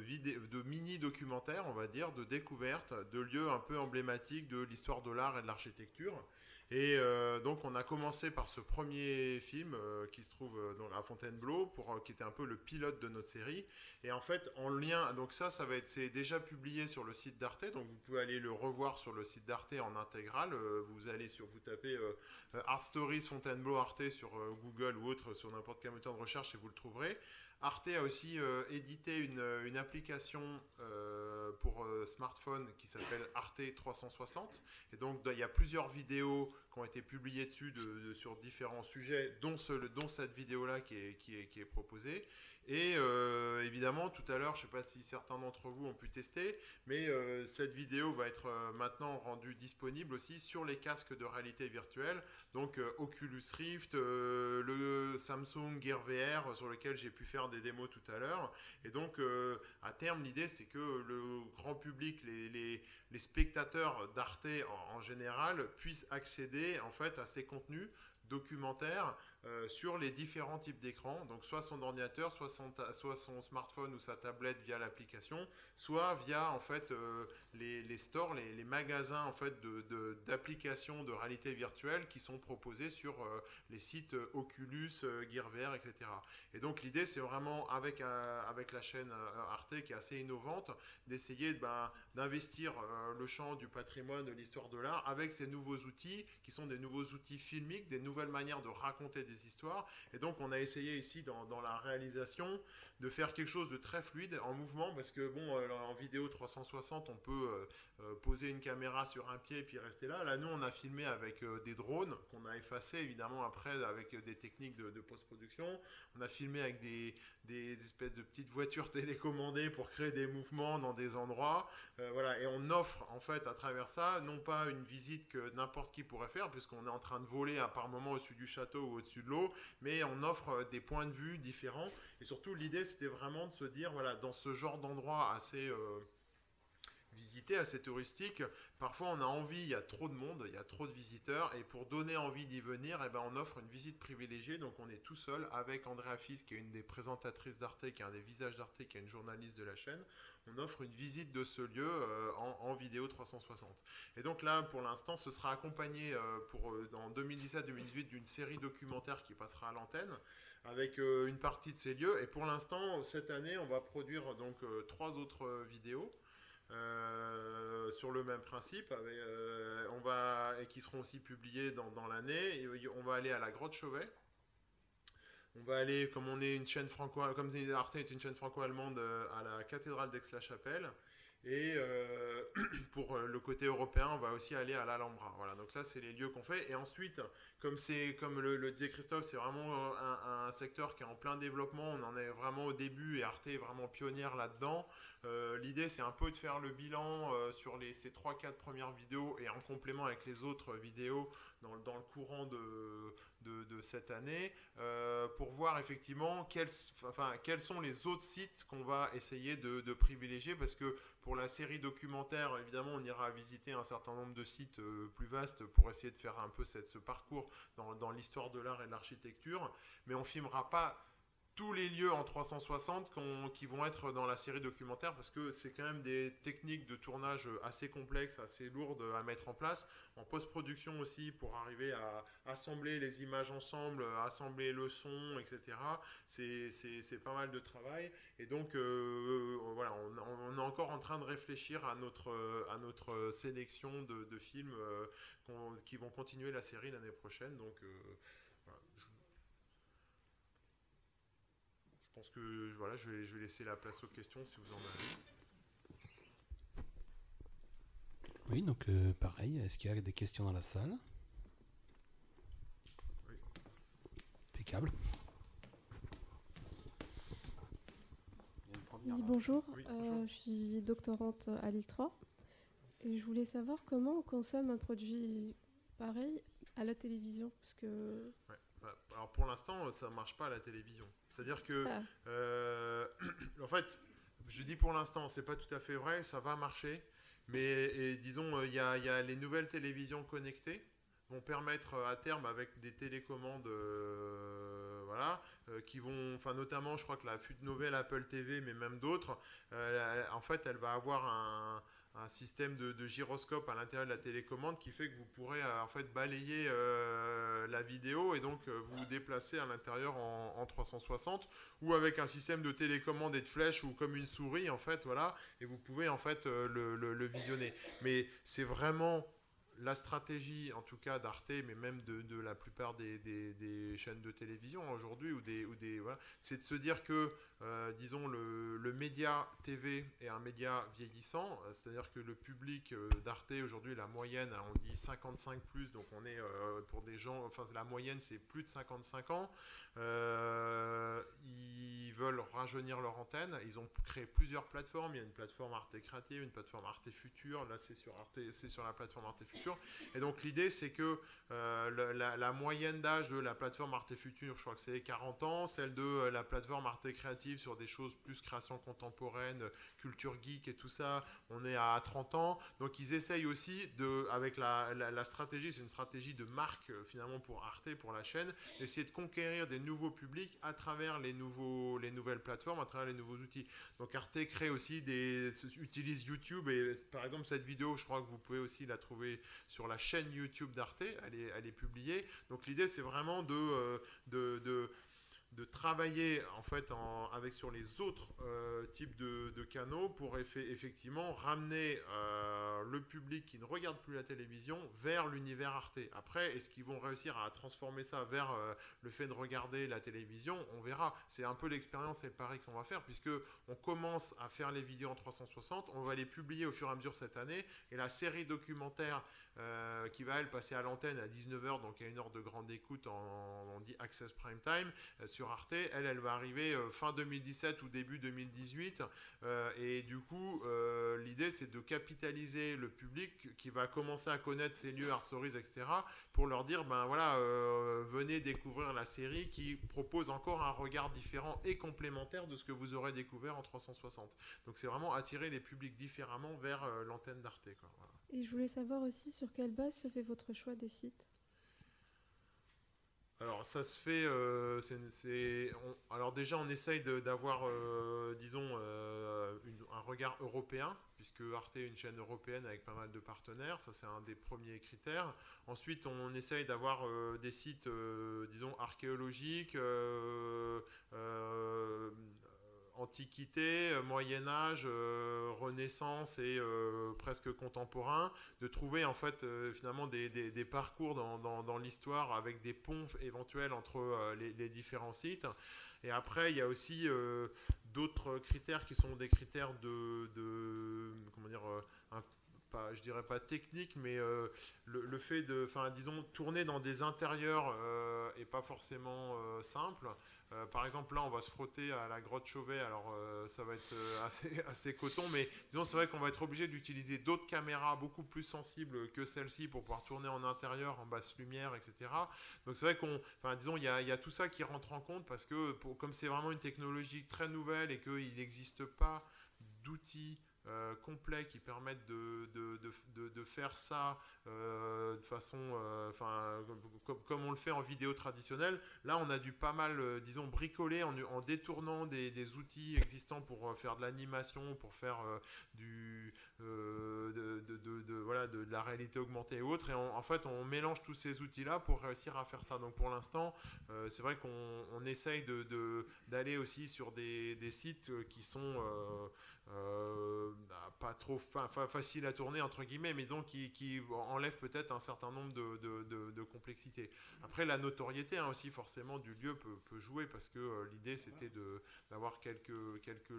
mini-documentaires, on va dire, de découvertes, de lieux un peu emblématiques de l'histoire de l'art et de l'architecture. Et donc on a commencé par ce premier film qui se trouve à Fontainebleau, qui était un peu le pilote de notre série. Et en fait, en lien, donc c'est déjà publié sur le site d'Arte, donc vous pouvez aller le revoir sur le site d'Arte en intégrale. Vous tapez Art Stories Fontainebleau Arte sur Google ou autre, sur n'importe quel moteur de recherche et vous le trouverez. Arte a aussi édité une application pour smartphone qui s'appelle Arte 360. Et donc, il y a plusieurs vidéos qui ont été publiées dessus sur différents sujets, dont cette vidéo-là qui est proposée. Et évidemment, tout à l'heure, je ne sais pas si certains d'entre vous ont pu tester, mais cette vidéo va être maintenant rendue disponible aussi sur les casques de réalité virtuelle, donc Oculus Rift, le Samsung Gear VR sur lequel j'ai pu faire des démos tout à l'heure. Et donc, à terme, l'idée, c'est que le grand public, les spectateurs d'Arte en général, puissent accéder en fait à ces contenus documentaires sur les différents types d'écrans, donc soit son ordinateur, soit son smartphone ou sa tablette via l'application, soit via en fait les stores, les magasins en fait d'applications de réalité virtuelle qui sont proposés sur les sites Oculus, Gear VR, etc. Et donc l'idée c'est vraiment avec la chaîne Arte qui est assez innovante d'essayer d'investir le champ du patrimoine, de l'histoire de l'art avec ces nouveaux outils qui sont des nouveaux outils filmiques, des nouvelles manières de raconter des histoires. Et donc on a essayé ici dans la réalisation de faire quelque chose de très fluide en mouvement, parce que en vidéo 360 on peut poser une caméra sur un pied et puis rester là. Là nous on a filmé avec des drones qu'on a effacés évidemment après avec des techniques de post-production. On a filmé avec des espèces de petites voitures télécommandées pour créer des mouvements dans des endroits. Voilà, et on offre en fait à travers ça non pas une visite que n'importe qui pourrait faire puisqu'on est en train de voler à par moment au-dessus du château ou au-dessus de l'eau, mais on offre des points de vue différents. Et surtout l'idée c'était vraiment de se dire voilà, dans ce genre d'endroit assez visité, assez touristique, parfois on a envie, il y a trop de monde, il y a trop de visiteurs, et pour donner envie d'y venir, on offre une visite privilégiée. Donc on est tout seul avec Andrea Fils, qui est une des présentatrices d'Arte, qui est un des visages d'Arte, qui est une journaliste de la chaîne. On offre une visite de ce lieu en vidéo 360. Et donc là, pour l'instant, ce sera accompagné en 2017-2018 d'une série documentaire qui passera à l'antenne, avec une partie de ces lieux. Et pour l'instant, cette année, on va produire donc 3 autres vidéos. sur le même principe, et qui seront aussi publiés dans l'année. On va aller à la Grotte Chauvet. On va aller, comme on est une chaîne comme Arte est une chaîne franco-allemande, à la cathédrale d'Aix-la-Chapelle. Et pour le côté européen, on va aussi aller à l'Alhambra. Voilà, donc là, c'est les lieux qu'on fait. Et ensuite, comme le disait Christophe, c'est vraiment un secteur qui est en plein développement. On en est vraiment au début et Arte est vraiment pionnière là-dedans. L'idée, c'est un peu de faire le bilan sur ces 3-4 premières vidéos et en complément avec les autres vidéos dans le courant de cette année pour voir effectivement quels sont les autres sites qu'on va essayer de privilégier, parce que pour la série documentaire, évidemment, on ira visiter un certain nombre de sites plus vastes pour essayer de faire un peu ce parcours dans l'histoire de l'art et de l'architecture, mais on ne filmera pas tous les lieux en 360 qui vont être dans la série documentaire, parce que c'est quand même des techniques de tournage assez complexes, assez lourdes à mettre en place, en post-production aussi, pour arriver à assembler les images ensemble, assembler le son, etc. C'est pas mal de travail, et donc voilà, on est encore en train de réfléchir à notre sélection de films qui vont continuer la série l'année prochaine, donc voilà. Je pense que voilà, je vais laisser la place aux questions si vous en avez. Oui, donc pareil, est-ce qu'il y a des questions dans la salle? Oui. Impeccable. Oui, bonjour. Oui, bonjour. Je suis doctorante à Lille 3 et je voulais savoir comment on consomme un produit pareil à la télévision, parce que... Ouais. Alors pour l'instant, ça ne marche pas à la télévision. C'est-à-dire que, en fait, je dis pour l'instant, c'est pas tout à fait vrai, ça va marcher, mais disons, il y a les nouvelles télévisions connectées vont permettre à terme, avec des télécommandes, voilà, qui vont, enfin notamment, je crois que la nouvelle Apple TV, mais même d'autres, en fait, elle va avoir un système de gyroscope à l'intérieur de la télécommande qui fait que vous pourrez en fait balayer la vidéo et donc vous déplacer à l'intérieur en 360, ou avec un système de télécommande et de flèches ou comme une souris en fait, voilà, et vous pouvez en fait le visionner. Mais c'est vraiment la stratégie, en tout cas d'Arte, mais même de la plupart des chaînes de télévision aujourd'hui, voilà, c'est de se dire que, disons, le média TV est un média vieillissant, c'est-à-dire que le public d'Arte aujourd'hui, la moyenne, on dit 55 plus, donc on est pour des gens, enfin la moyenne c'est plus de 55 ans, ils veulent rajeunir leur antenne, ils ont créé plusieurs plateformes, il y a une plateforme Arte Créative, une plateforme Arte Future, là c'est sur la plateforme Arte Future. Et donc l'idée c'est que la moyenne d'âge de la plateforme Arte Future, je crois que c'est 40 ans, celle de la plateforme Arte Créative sur des choses plus création contemporaine, culture geek et tout ça, on est à 30 ans. Donc ils essayent aussi avec la stratégie, c'est une stratégie de marque finalement pour Arte, pour la chaîne, d'essayer de conquérir des nouveaux publics à travers les nouvelles plateformes, à travers les nouveaux outils. Donc Arte crée aussi utilise YouTube, et par exemple cette vidéo, je crois que vous pouvez aussi la trouver sur la chaîne YouTube d'Arte, elle est publiée. Donc l'idée c'est vraiment de travailler en fait sur les autres types de canaux pour effectivement ramener le public qui ne regarde plus la télévision vers l'univers Arte. Après, est-ce qu'ils vont réussir à transformer ça vers le fait de regarder la télévision? On verra. C'est un peu l'expérience et le pari qu'on va faire, puisque on commence à faire les vidéos en 360, on va les publier au fur et à mesure cette année, et la série documentaire qui va elle passer à l'antenne à 19h, donc à une heure de grande écoute, on dit Access Prime Time, sur Arte, elle va arriver fin 2017 ou début 2018, et du coup l'idée c'est de capitaliser le public qui va commencer à connaître ces lieux, Art Stories, etc., pour leur dire ben voilà, venez découvrir la série qui propose encore un regard différent et complémentaire de ce que vous aurez découvert en 360. Donc c'est vraiment attirer les publics différemment vers l'antenne d'Arte, quoi. Voilà. Et je voulais savoir aussi sur quelle base se fait votre choix des sites. Alors ça se fait, alors déjà on essaye d'avoir, disons, un regard européen, puisque Arte est une chaîne européenne avec pas mal de partenaires, ça c'est un des premiers critères. Ensuite on essaye d'avoir des sites, disons, archéologiques, Antiquité, Moyen-Âge, Renaissance et presque contemporain, de trouver en fait finalement des parcours dans l'histoire avec des ponts éventuels entre les différents sites. Et après, il y a aussi d'autres critères qui sont des critères comment dire, pas, je dirais pas technique, mais le fait de, enfin, disons, tourner dans des intérieurs est pas forcément simple. Par exemple, là, on va se frotter à la grotte Chauvet, alors ça va être assez coton, mais disons, c'est vrai qu'on va être obligé d'utiliser d'autres caméras beaucoup plus sensibles que celle-ci pour pouvoir tourner en intérieur, en basse lumière, etc. Donc c'est vrai disons, il y a tout ça qui rentre en compte parce que comme c'est vraiment une technologie très nouvelle et qu'il n'existe pas d'outils complets qui permettent de faire ça de façon comme on le fait en vidéo traditionnelle. Là, on a dû pas mal, disons, bricoler en détournant des outils existants pour faire de l'animation, pour faire de la réalité augmentée et autres. Et en fait, on mélange tous ces outils-là pour réussir à faire ça. Donc pour l'instant, c'est vrai qu'on essaye d'aller aussi sur des sites qui sont pas trop facile à tourner entre guillemets, mais disons qui enlève peut-être un certain nombre de complexités. Après, la notoriété aussi forcément du lieu peut jouer parce que l'idée c'était d'avoir quelques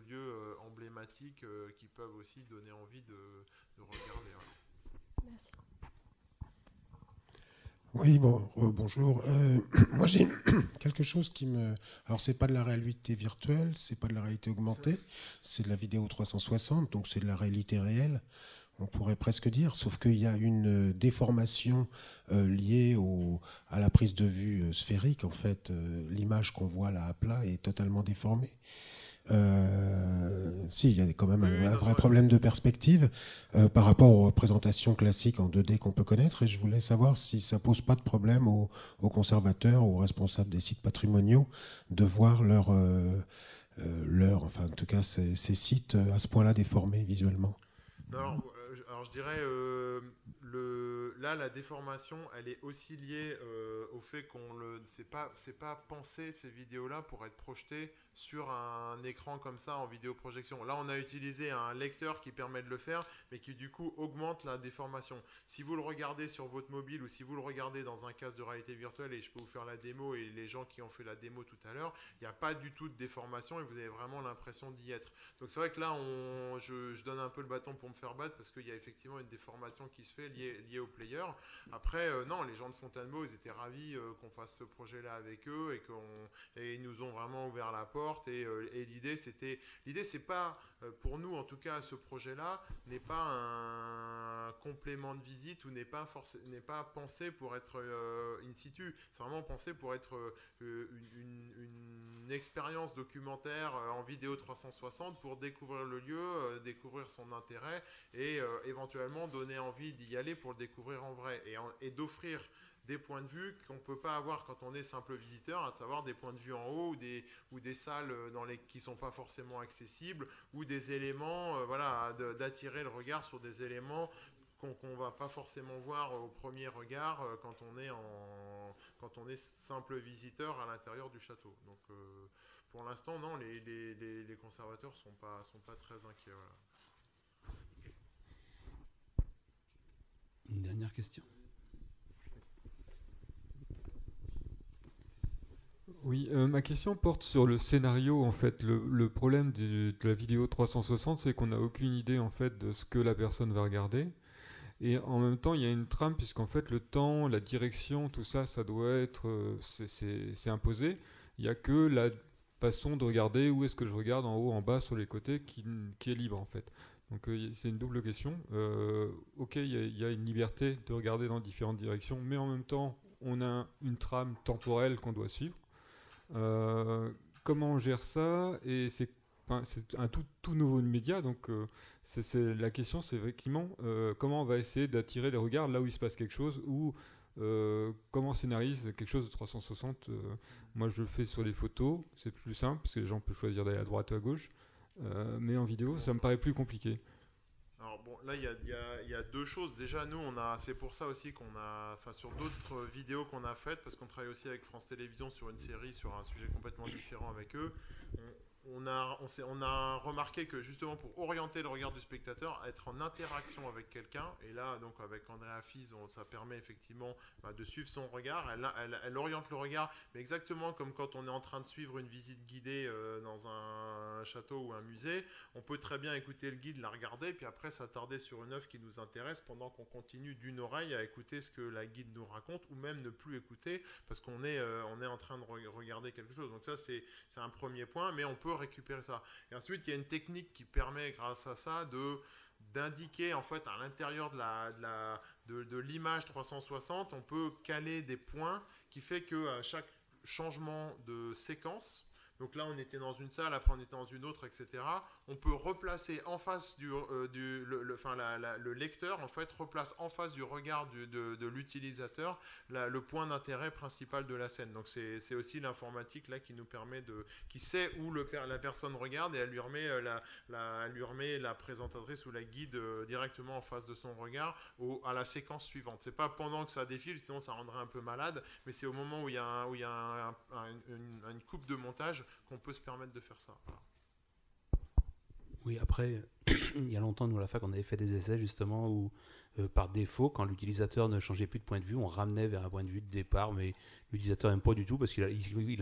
lieux emblématiques qui peuvent aussi donner envie de regarder. Voilà. Merci. Oui, bonjour. Moi, j'ai quelque chose qui me... Alors, c'est pas de la réalité virtuelle, c'est pas de la réalité augmentée, c'est de la vidéo 360, donc c'est de la réalité réelle, on pourrait presque dire, sauf qu'il y a une déformation liée à la prise de vue sphérique. En fait, l'image qu'on voit là à plat est totalement déformée. Si, il y a quand même un vrai problème de perspective par rapport aux représentations classiques en 2D qu'on peut connaître, et je voulais savoir si ça pose pas de problème aux conservateurs, aux responsables des sites patrimoniaux de voir enfin en tout cas ces sites à ce point-là déformés visuellement. Alors je dirais là la déformation elle est aussi liée au fait c'est pas pensé ces vidéos-là pour être projetées sur un écran comme ça en vidéoprojection. Là, on a utilisé un lecteur qui permet de le faire, mais qui du coup augmente la déformation. Si vous le regardez sur votre mobile ou si vous le regardez dans un casque de réalité virtuelle, et je peux vous faire la démo et les gens qui ont fait la démo tout à l'heure, il n'y a pas du tout de déformation et vous avez vraiment l'impression d'y être. Donc c'est vrai que là, je donne un peu le bâton pour me faire battre parce qu'il y a effectivement une déformation qui se fait liée au player. Après, non, les gens de Fontainebleau, ils étaient ravis qu'on fasse ce projet-là avec eux et ils nous ont vraiment ouvert la porte. Et l'idée c'est pas pour nous en tout cas ce projet-là n'est pas un complément de visite ou n'est pas pensé pour être in situ. C'est vraiment pensé pour être une expérience documentaire en vidéo 360 pour découvrir le lieu, découvrir son intérêt et éventuellement donner envie d'y aller pour le découvrir en vrai et d'offrir des points de vue qu'on ne peut pas avoir quand on est simple visiteur, à savoir des points de vue en haut ou des salles qui ne sont pas forcément accessibles ou des éléments, d'attirer le regard sur des éléments qu'on ne va pas forcément voir au premier regard quand on est simple visiteur à l'intérieur du château. Donc pour l'instant, non, les conservateurs sont pas très inquiets. Voilà. Une dernière question. Oui, ma question porte sur le scénario. En fait, le problème de la vidéo 360, c'est qu'on n'a aucune idée en fait de ce que la personne va regarder. Et en même temps, il y a une trame puisqu'en fait le temps, la direction, tout ça, ça doit être, c'est imposé. Il n'y a que la façon de regarder où est-ce que je regarde en haut, en bas, sur les côtés, qui est libre en fait. Donc c'est une double question. Ok, il y a une liberté de regarder dans différentes directions, mais en même temps, on a une trame temporelle qu'on doit suivre. Comment on gère ça? Et c'est un tout nouveau média, donc la question c'est effectivement comment on va essayer d'attirer les regards là où il se passe quelque chose, ou comment on scénarise quelque chose de 360. Moi je le fais sur les photos, c'est plus simple parce que les gens peuvent choisir d'aller à droite ou à gauche, mais en vidéo ça me paraît plus compliqué. Alors bon, là il y a deux choses. Déjà nous c'est pour ça aussi qu'on a, sur d'autres vidéos qu'on a faites, parce qu'on travaille aussi avec France Télévisions sur une série sur un sujet complètement différent avec eux. on a remarqué que justement pour orienter le regard du spectateur, être en interaction avec quelqu'un, et là donc avec Andrea Fies, ça permet effectivement de suivre son regard, elle oriente le regard, mais exactement comme quand on est en train de suivre une visite guidée dans un château ou un musée, on peut très bien écouter le guide, la regarder, puis après s'attarder sur une œuvre qui nous intéresse pendant qu'on continue d'une oreille à écouter ce que la guide nous raconte, ou même ne plus écouter parce qu'on est en train de regarder quelque chose. Donc ça c'est un premier point, mais on peut récupérer ça. Et ensuite, il y a une technique qui permet, grâce à ça, d'indiquer en fait à l'intérieur de l'image 360, on peut caler des points qui fait que à chaque changement de séquence, donc là on était dans une salle, après on était dans une autre, etc. On peut replacer en face le lecteur en fait replace en face du regard de l'utilisateur le point d'intérêt principal de la scène. Donc c'est aussi l'informatique là qui nous permet qui sait où la personne regarde, et elle lui remet la présentatrice ou la guide directement en face de son regard à la séquence suivante. C'est pas pendant que ça défile, sinon ça rendrait un peu malade, mais c'est au moment où il y a une coupe de montage qu'on peut se permettre de faire ça. Voilà. Oui, après, il y a longtemps, nous, à la fac, on avait fait des essais, justement, où, par défaut, quand l'utilisateur ne changeait plus de point de vue, on ramenait vers un point de vue de départ, mais l'utilisateur n'aime pas du tout, parce qu'il a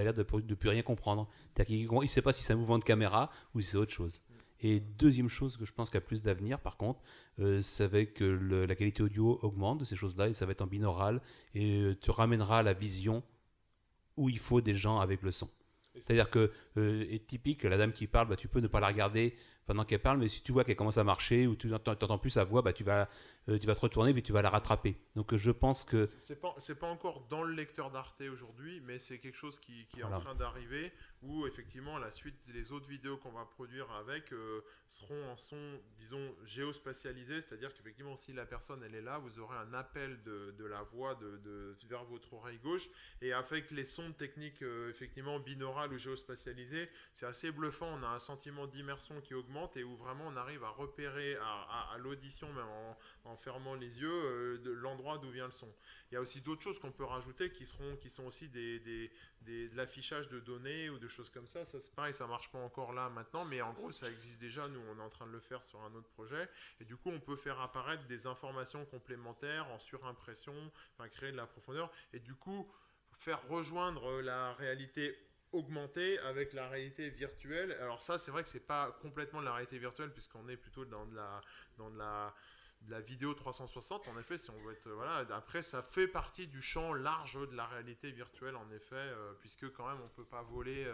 l'air de plus rien comprendre. C'est-à-dire qu'il ne sait pas si c'est un mouvement de caméra ou si c'est autre chose. Et deuxième chose que je pense qu'il y a plus d'avenir, par contre, c'est que la qualité audio augmente de ces choses-là, et ça va être en binaural, et tu ramèneras la vision où il faut des gens avec le son. C'est-à-dire que, est typique, la dame qui parle, tu peux ne pas la regarder pendant qu'elle parle, mais si tu vois qu'elle commence à marcher ou tu n'entends plus sa voix, tu vas te retourner et tu vas la rattraper. Donc je pense que... C'est pas encore dans le lecteur d'Arte aujourd'hui, mais c'est quelque chose qui est en train d'arriver, où effectivement la suite, les autres vidéos qu'on va produire avec seront en son, disons, géospatialisé, c'est-à-dire qu'effectivement si la personne elle est là, vous aurez un appel de la voix vers votre oreille gauche, et avec les sons techniques effectivement binaurales ou géospatialisés, c'est assez bluffant, on a un sentiment d'immersion qui augmente, et où vraiment on arrive à repérer à l'audition, même en fermant les yeux, de l'endroit d'où vient le son. Il y a aussi d'autres choses qu'on peut rajouter qui sont aussi de l'affichage de données ou de choses comme ça. Ça c'est pareil, ça marche pas encore là maintenant, mais en gros ça existe déjà, nous on est en train de le faire sur un autre projet, et du coup on peut faire apparaître des informations complémentaires en surimpression, créer de la profondeur, et du coup faire rejoindre la réalité augmentée avec la réalité virtuelle. Alors ça c'est vrai que c'est pas complètement de la réalité virtuelle, puisqu'on est plutôt dans de la vidéo 360, en effet, si on veut être... Voilà. Après, ça fait partie du champ large de la réalité virtuelle, en effet, puisque quand même, on ne peut pas voler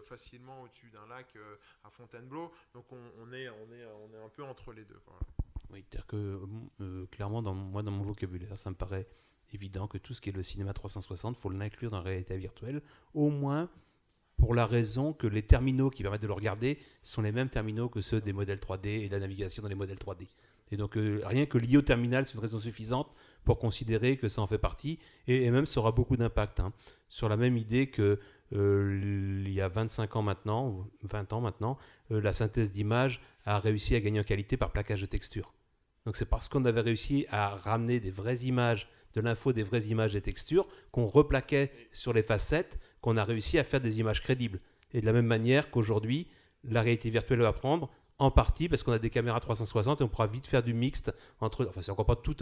facilement au-dessus d'un lac à Fontainebleau. Donc, on est un peu entre les deux. Voilà. Oui, c'est-à-dire que, clairement, dans mon vocabulaire, ça me paraît évident que tout ce qui est le cinéma 360, il faut l'inclure dans la réalité virtuelle, au moins pour la raison que les terminaux qui permettent de le regarder sont les mêmes terminaux que ceux des modèles 3D et de la navigation dans les modèles 3D. Et donc, rien que lié au terminal, c'est une raison suffisante pour considérer que ça en fait partie, et même ça aura beaucoup d'impact. Sur la même idée que il y a 25 ans maintenant, ou 20 ans maintenant, la synthèse d'image a réussi à gagner en qualité par plaquage de textures. Donc c'est parce qu'on avait réussi à ramener des vraies images, de l'info, des vraies images et textures, qu'on replaquait sur les facettes, qu'on a réussi à faire des images crédibles. Et de la même manière qu'aujourd'hui, la réalité virtuelle va prendre en partie parce qu'on a des caméras 360 et on pourra vite faire du mixte entre... Enfin, c'est encore pas tout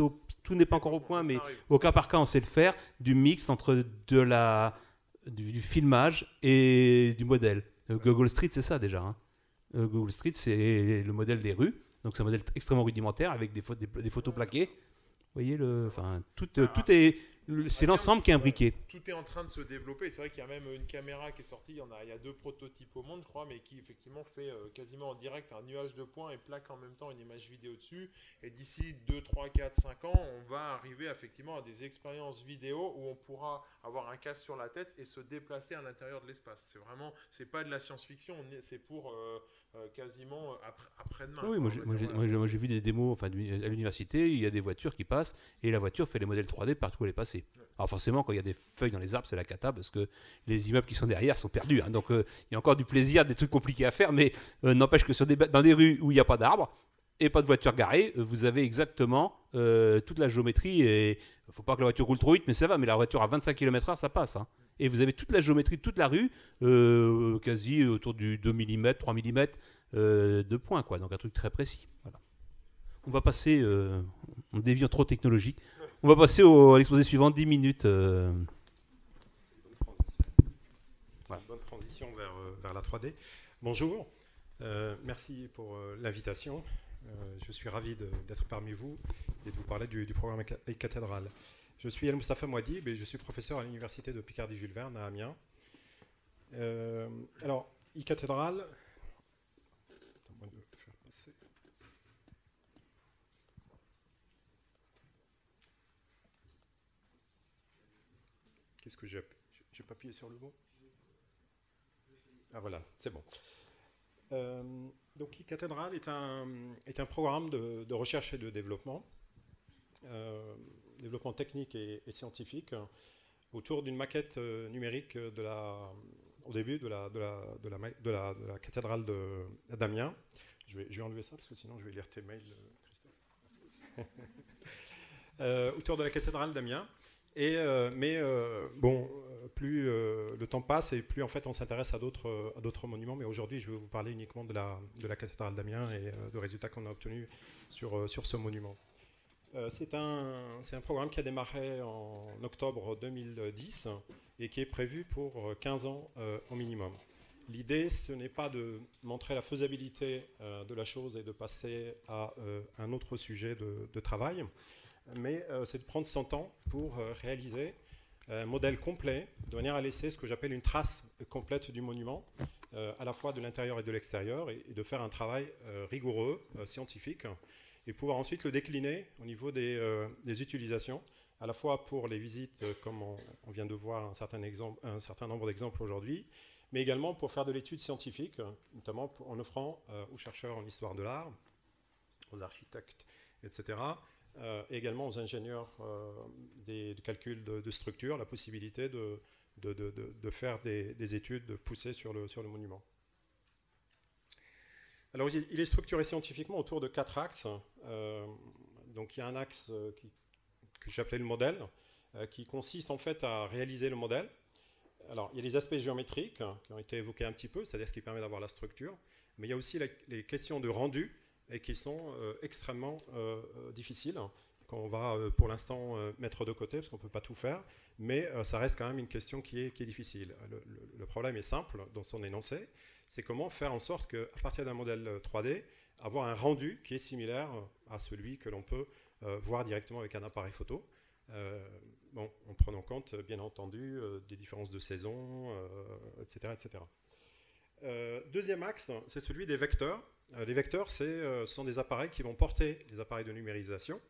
n'est pas encore au point, mais au cas par cas, on sait le faire, du mixte entre du filmage et du modèle. Google Street, c'est ça déjà. Google Street, c'est le modèle des rues. Donc c'est un modèle extrêmement rudimentaire avec des photos plaquées. Vous voyez, tout est... C'est l'ensemble qui est imbriqué. Tout est en train de se développer. C'est vrai qu'il y a même une caméra qui est sortie. Il y a 2 prototypes au monde, je crois, mais qui effectivement fait quasiment en direct un nuage de points et plaque en même temps une image vidéo dessus. Et d'ici 2, 3, 4, 5 ans, on va arriver effectivement à des expériences vidéo où on pourra avoir un casque sur la tête et se déplacer à l'intérieur de l'espace. C'est pas de la science-fiction, c'est pour quasiment après-demain. Oui, moi j'ai vu des démos à l'université, il y a des voitures qui passent et la voiture fait les modèles 3D partout où elle est passée. Alors forcément, quand il y a des feuilles dans les arbres, c'est la cata parce que les immeubles qui sont derrière sont perdus. Donc il y a encore du plaisir, des trucs compliqués à faire, mais n'empêche que dans des rues où il n'y a pas d'arbres et pas de voitures garées, vous avez exactement toute la géométrie. Et il ne faut pas que la voiture roule trop vite, mais ça va. Mais la voiture à 25 km/h, ça passe. Et vous avez toute la géométrie de toute la rue, quasi autour du 2 mm, 3 mm de points, quoi. Donc un truc très précis. Voilà. On va passer, on dévie trop technologique. On va passer à l'exposé suivant, 10 minutes. Voilà. Une bonne transition vers la 3D. Bonjour, merci pour l'invitation. Je suis ravi d'être parmi vous et de vous parler du programme e-cathédrale. Je suis El Moustapha Mouadib et je suis professeur à l'université de Picardie-Jules Verne à Amiens. Alors, e-cathédrale... Qu'est-ce que j'ai pas appuyé sur le mot? Ah voilà, c'est bon. Donc e-cathédrale est un programme de recherche et de développement technique et scientifique autour d'une maquette numérique au début de la cathédrale d'Amiens. Je vais enlever ça parce que sinon je vais lire tes mails, Christophe. Autour de la cathédrale d'Amiens. Plus le temps passe et plus en fait on s'intéresse à d'autres monuments. Mais aujourd'hui, je vais vous parler uniquement de la cathédrale d'Amiens et des résultats qu'on a obtenus sur ce monument. C'est un programme qui a démarré en octobre 2010 et qui est prévu pour 15 ans au minimum. L'idée, ce n'est pas de montrer la faisabilité de la chose et de passer à un autre sujet de travail, mais c'est de prendre son temps pour réaliser un modèle complet, de manière à laisser ce que j'appelle une trace complète du monument, à la fois de l'intérieur et de l'extérieur, et de faire un travail rigoureux, scientifique, et pouvoir ensuite le décliner au niveau des utilisations, à la fois pour les visites, comme on vient de voir un certain nombre d'exemples aujourd'hui, mais également pour faire de l'étude scientifique, notamment en offrant aux chercheurs en histoire de l'art, aux architectes, etc., et également aux ingénieurs de calcul de structure, la possibilité de faire des études poussées sur le monument. Alors, il est structuré scientifiquement autour de 4 axes. Donc, il y a un axe que j'appelais le modèle, qui consiste en fait à réaliser le modèle. Alors, il y a les aspects géométriques qui ont été évoqués un petit peu, c'est-à-dire ce qui permet d'avoir la structure, mais il y a aussi les questions de rendu, et qui sont extrêmement difficiles, qu'on va pour l'instant mettre de côté, parce qu'on ne peut pas tout faire, mais ça reste quand même une question qui est difficile. Le problème est simple dans son énoncé, c'est comment faire en sorte qu'à partir d'un modèle 3D, avoir un rendu qui est similaire à celui que l'on peut voir directement avec un appareil photo, en prenant compte, bien entendu, des différences de saison, etc. etc. Deuxième axe, c'est celui des vecteurs. Les vecteurs, sont des appareils qui vont porter les appareils de numérisation.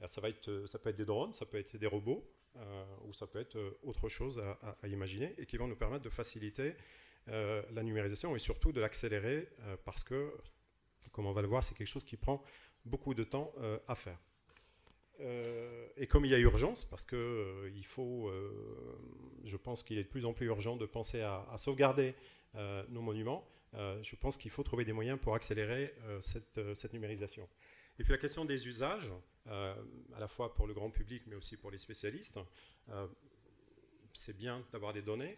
Ça peut être des drones, ça peut être des robots, ou ça peut être autre chose à imaginer, et qui vont nous permettre de faciliter la numérisation et surtout de l'accélérer, parce que, comme on va le voir, c'est quelque chose qui prend beaucoup de temps à faire. Et comme il y a urgence, parce que je pense qu'il est de plus en plus urgent de penser à sauvegarder nos monuments, je pense qu'il faut trouver des moyens pour accélérer cette numérisation. Et puis la question des usages, à la fois pour le grand public, mais aussi pour les spécialistes, c'est bien d'avoir des données,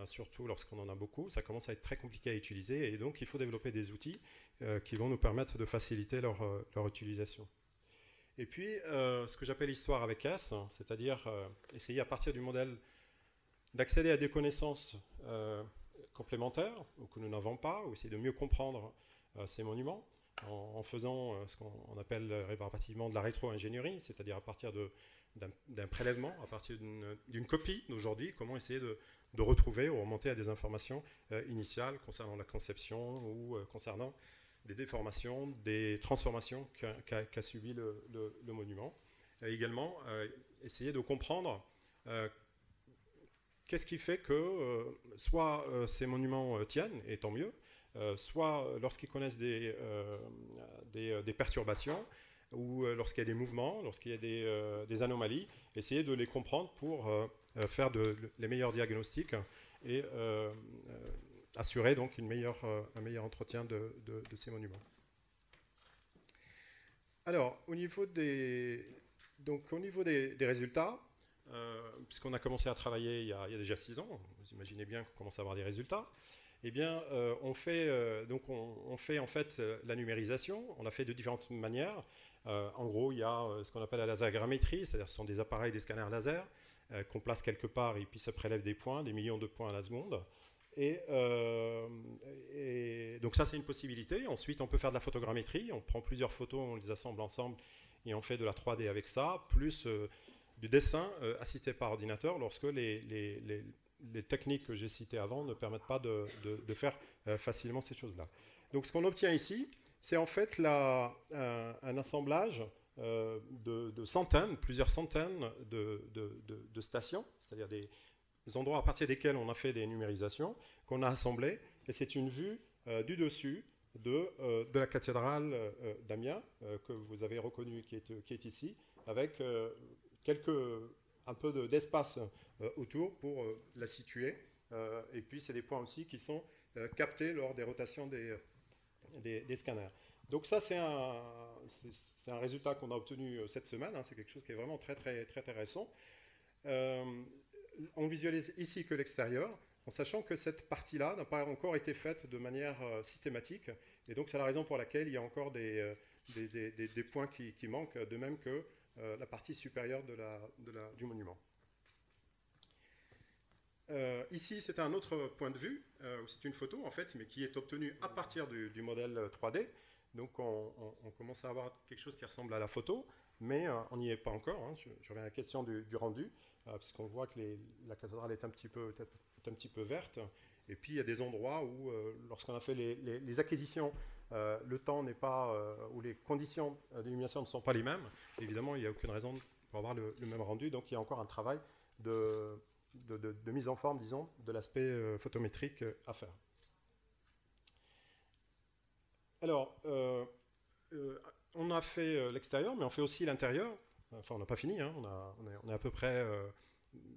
surtout lorsqu'on en a beaucoup. Ça commence à être très compliqué à utiliser, et donc il faut développer des outils qui vont nous permettre de faciliter leur utilisation. Et puis, ce que j'appelle histoire avec S, c'est-à-dire essayer à partir du modèle d'accéder à des connaissances complémentaires ou que nous n'avons pas, ou essayer de mieux comprendre ces monuments en faisant ce qu'on appelle rébarbativement de la rétro-ingénierie, c'est-à-dire à partir d'un prélèvement, à partir d'une copie d'aujourd'hui, comment essayer de retrouver ou remonter à des informations initiales concernant la conception ou concernant des déformations, des transformations qu'a subi le monument. Et également, essayer de comprendre qu'est-ce qui fait que soit ces monuments tiennent, et tant mieux, soit lorsqu'ils connaissent des perturbations, ou lorsqu'il y a des mouvements, lorsqu'il y a des anomalies, essayer de les comprendre pour faire les meilleurs diagnostics et assurer donc un meilleur entretien de ces monuments. Alors, au niveau des résultats, puisqu'on a commencé à travailler il y a déjà 6 ans, vous imaginez bien qu'on commence à avoir des résultats, eh bien, on fait en fait la numérisation, on l'a fait de différentes manières. En gros, il y a ce qu'on appelle la lasergrammétrie, c'est-à-dire ce sont des appareils, des scanners laser, qu'on place quelque part et puis ça prélève des points, des millions de points à la seconde. Et donc ça, c'est une possibilité. Ensuite, on peut faire de la photogrammétrie, on prend plusieurs photos, on les assemble ensemble et on fait de la 3D avec ça, plus du dessin assisté par ordinateur lorsque les techniques que j'ai citées avant ne permettent pas de faire facilement ces choses-là. Donc ce qu'on obtient ici, c'est en fait un assemblage de centaines, plusieurs centaines de stations, c'est-à-dire des endroits à partir desquels on a fait des numérisations, qu'on a assemblés, et c'est une vue du dessus de la cathédrale d'Amiens, que vous avez reconnue, qui est ici, avec un peu d'espace autour pour la situer. Et puis, c'est des points aussi qui sont captés lors des rotations des scanners. Donc ça, c'est un résultat qu'on a obtenu cette semaine. Hein. C'est quelque chose qui est vraiment très, très, très intéressant. On visualise ici que l'extérieur, en sachant que cette partie-là n'a pas encore été faite de manière systématique. Et donc, c'est la raison pour laquelle il y a encore des points qui manquent, de même que la partie supérieure du monument. Ici, c'est un autre point de vue, c'est une photo en fait, mais qui est obtenue à partir du modèle 3D. Donc on commence à avoir quelque chose qui ressemble à la photo, mais on n'y est pas encore. Hein. Je reviens à la question du rendu, parce qu'on voit que la cathédrale est un petit peu verte. Et puis il y a des endroits où, lorsqu'on a fait les acquisitions, le temps n'est pas, ou les conditions d'illumination ne sont pas les mêmes. Évidemment, il n'y a aucune raison pour avoir le même rendu. Donc il y a encore un travail de mise en forme, disons, de l'aspect photométrique à faire. Alors, on a fait l'extérieur, mais on fait aussi l'intérieur. Enfin, on n'a pas fini, hein. On est à peu près,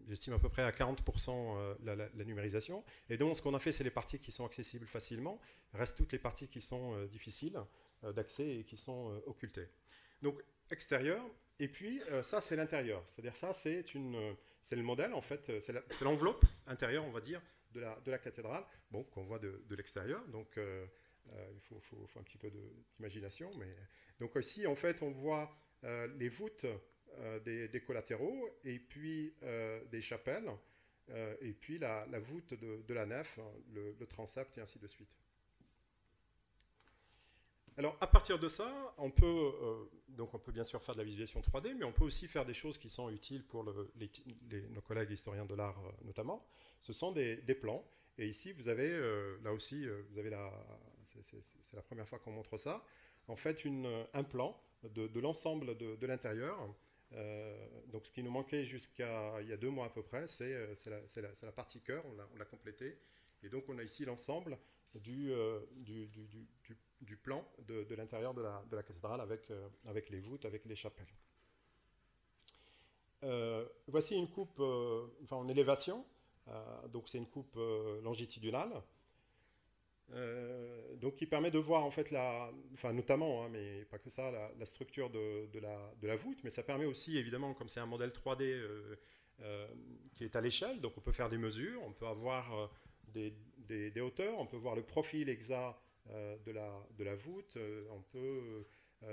j'estime à peu près à 40% la numérisation. Et donc, ce qu'on a fait, c'est les parties qui sont accessibles facilement. Il reste toutes les parties qui sont difficiles d'accès et qui sont occultées. Donc, extérieur, et puis ça, c'est l'intérieur. C'est-à-dire ça, c'est le modèle, en fait, c'est l'enveloppe intérieure, on va dire, de la cathédrale, bon, qu'on voit de l'extérieur. Donc, il faut un petit peu d'imagination. Donc ici, en fait, on voit les voûtes des collatéraux, et puis des chapelles, et puis la voûte de la nef, le transept, et ainsi de suite. Alors, à partir de ça, on peut bien sûr faire de la visualisation 3D, mais on peut aussi faire des choses qui sont utiles pour nos collègues historiens de l'art notamment. Ce sont des plans. Et ici, vous avez, là aussi, c'est la première fois qu'on montre ça, en fait, un plan de l'ensemble de l'intérieur. Donc, ce qui nous manquait jusqu'à il y a 2 mois à peu près, c'est la partie cœur, on l'a complété. Et donc, on a ici l'ensemble du plan de l'intérieur de la cathédrale avec les voûtes, avec les chapelles. Voici une coupe en élévation. Donc c'est une coupe longitudinale, donc qui permet de voir en fait notamment, hein, mais pas que ça, la structure de la voûte, mais ça permet aussi évidemment, comme c'est un modèle 3D qui est à l'échelle, donc on peut faire des mesures, on peut avoir des hauteurs, on peut voir le profil exact de la voûte, on peut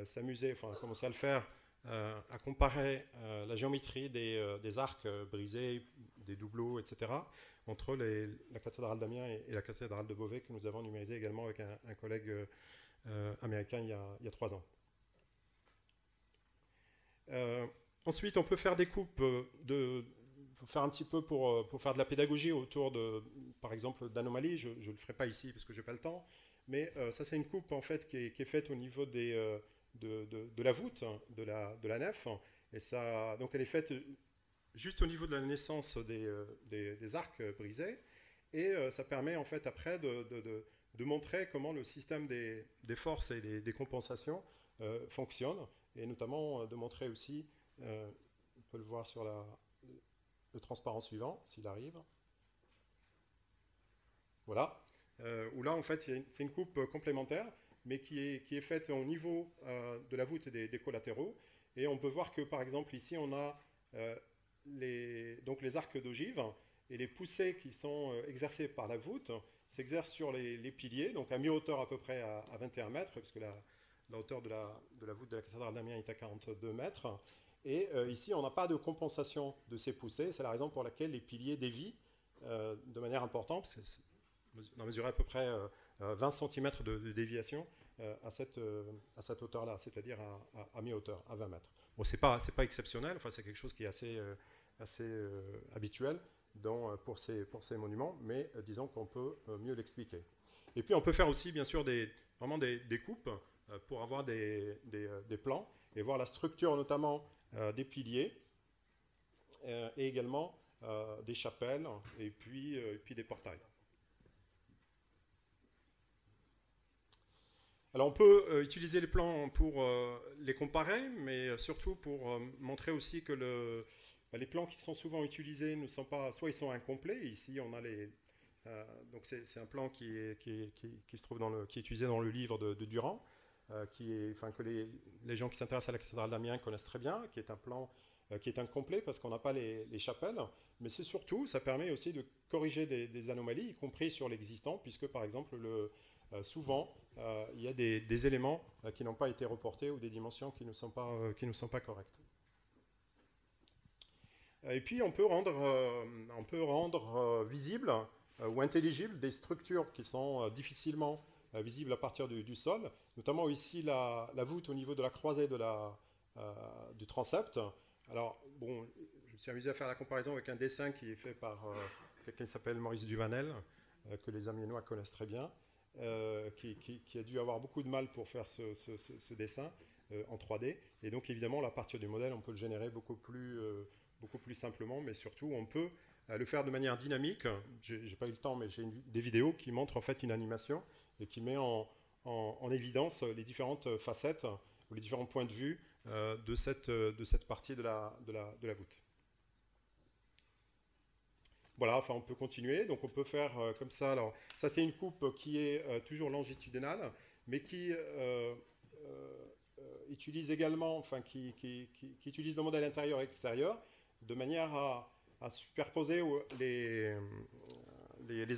s'amuser, commencer à le faire, à comparer la géométrie des arcs brisés, des doubleaux, etc., entre la cathédrale d'Amiens et la cathédrale de Beauvais, que nous avons numérisé également avec un collègue américain il y a 3 ans. Ensuite, on peut faire des coupes, pour faire un petit peu pour faire de la pédagogie autour par exemple, d'anomalies. Je ne le ferai pas ici parce que je n'ai pas le temps, mais ça, c'est une coupe en fait qui est faite au niveau de la voûte, de la nef, et ça, donc elle est faite juste au niveau de la naissance des arcs brisés, et ça permet en fait après de montrer comment le système des forces et des compensations fonctionne, et notamment de montrer aussi, on peut le voir sur le transparent suivant, s'il arrive. Voilà, où là en fait c'est une coupe complémentaire, mais qui est faite au niveau de la voûte et des collatéraux. Et on peut voir que, par exemple, ici, on a donc les arcs d'ogive et les poussées qui sont exercées par la voûte s'exercent sur les piliers, donc à mi-hauteur à peu près à 21 mètres, parce que la hauteur de la voûte de la cathédrale d'Amiens est à 42 mètres. Et ici, on n'a pas de compensation de ces poussées. C'est la raison pour laquelle les piliers dévient de manière importante, parce qu'on a mesuré à peu près 20 cm de déviation à cette hauteur-là, c'est-à-dire à mi-hauteur, à 20 mètres. Bon, c'est pas exceptionnel, enfin, c'est quelque chose qui est assez habituel pour ces monuments, mais disons qu'on peut mieux l'expliquer. Et puis on peut faire aussi, bien sûr, vraiment des coupes pour avoir des plans et voir la structure notamment des piliers et également des chapelles et puis des portails. Alors on peut utiliser les plans pour les comparer, mais surtout pour montrer aussi que les plans qui sont souvent utilisés ne sont pas, soit ils sont incomplets. Ici on a donc c'est un plan qui se trouve qui est utilisé dans le livre de Durand, que les gens qui s'intéressent à la cathédrale d'Amiens connaissent très bien, qui est un plan qui est incomplet parce qu'on n'a pas les chapelles, mais c'est surtout, ça permet aussi de corriger des anomalies, y compris sur l'existant, puisque par exemple souvent il y a des éléments qui n'ont pas été reportés ou des dimensions qui ne sont pas correctes. Et puis on peut rendre visible ou intelligible des structures qui sont difficilement visibles à partir du sol, notamment ici la voûte au niveau de la croisée du transept. Alors, bon, je me suis amusé à faire la comparaison avec un dessin qui est fait par quelqu'un qui s'appelle Maurice Duvanel, que les Amiénois connaissent très bien, qui a dû avoir beaucoup de mal pour faire ce dessin en 3D. Et donc, évidemment, à partir du modèle, on peut le générer beaucoup plus simplement, mais surtout, on peut le faire de manière dynamique. J'ai pas eu le temps, mais j'ai des vidéos qui montrent en fait une animation et qui met en évidence les différentes facettes ou les différents points de vue de cette partie de la voûte. Voilà, enfin on peut continuer, donc on peut faire comme ça. Alors ça c'est une coupe qui est toujours longitudinale, mais qui utilise également, enfin qui utilise le modèle intérieur et extérieur de manière à superposer les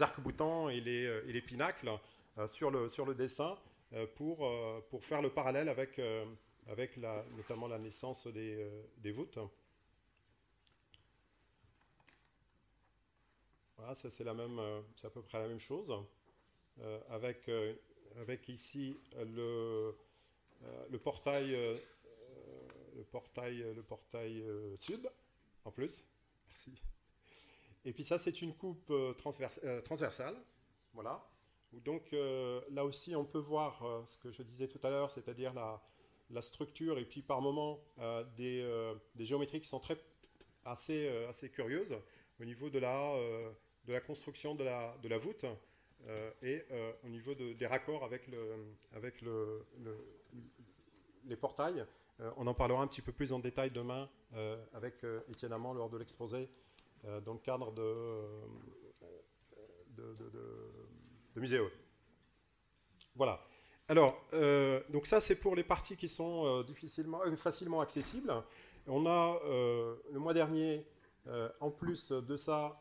arcs-boutants et les pinacles sur le dessin pour faire le parallèle avec notamment la naissance des voûtes. Voilà, ça c'est à peu près la même chose, avec ici le portail sud, en plus. Merci. Et puis ça c'est une coupe transversale, voilà. Donc là aussi on peut voir ce que je disais tout à l'heure, c'est-à-dire la structure et puis par moments des géométries qui sont assez curieuses au niveau de la construction de la voûte et au niveau des raccords avec les portails. On en parlera un petit peu plus en détail demain avec Étienne Amand lors de l'exposé dans le cadre de Muséo. Voilà. Alors, donc ça c'est pour les parties qui sont facilement accessibles. On a le mois dernier, en plus de ça,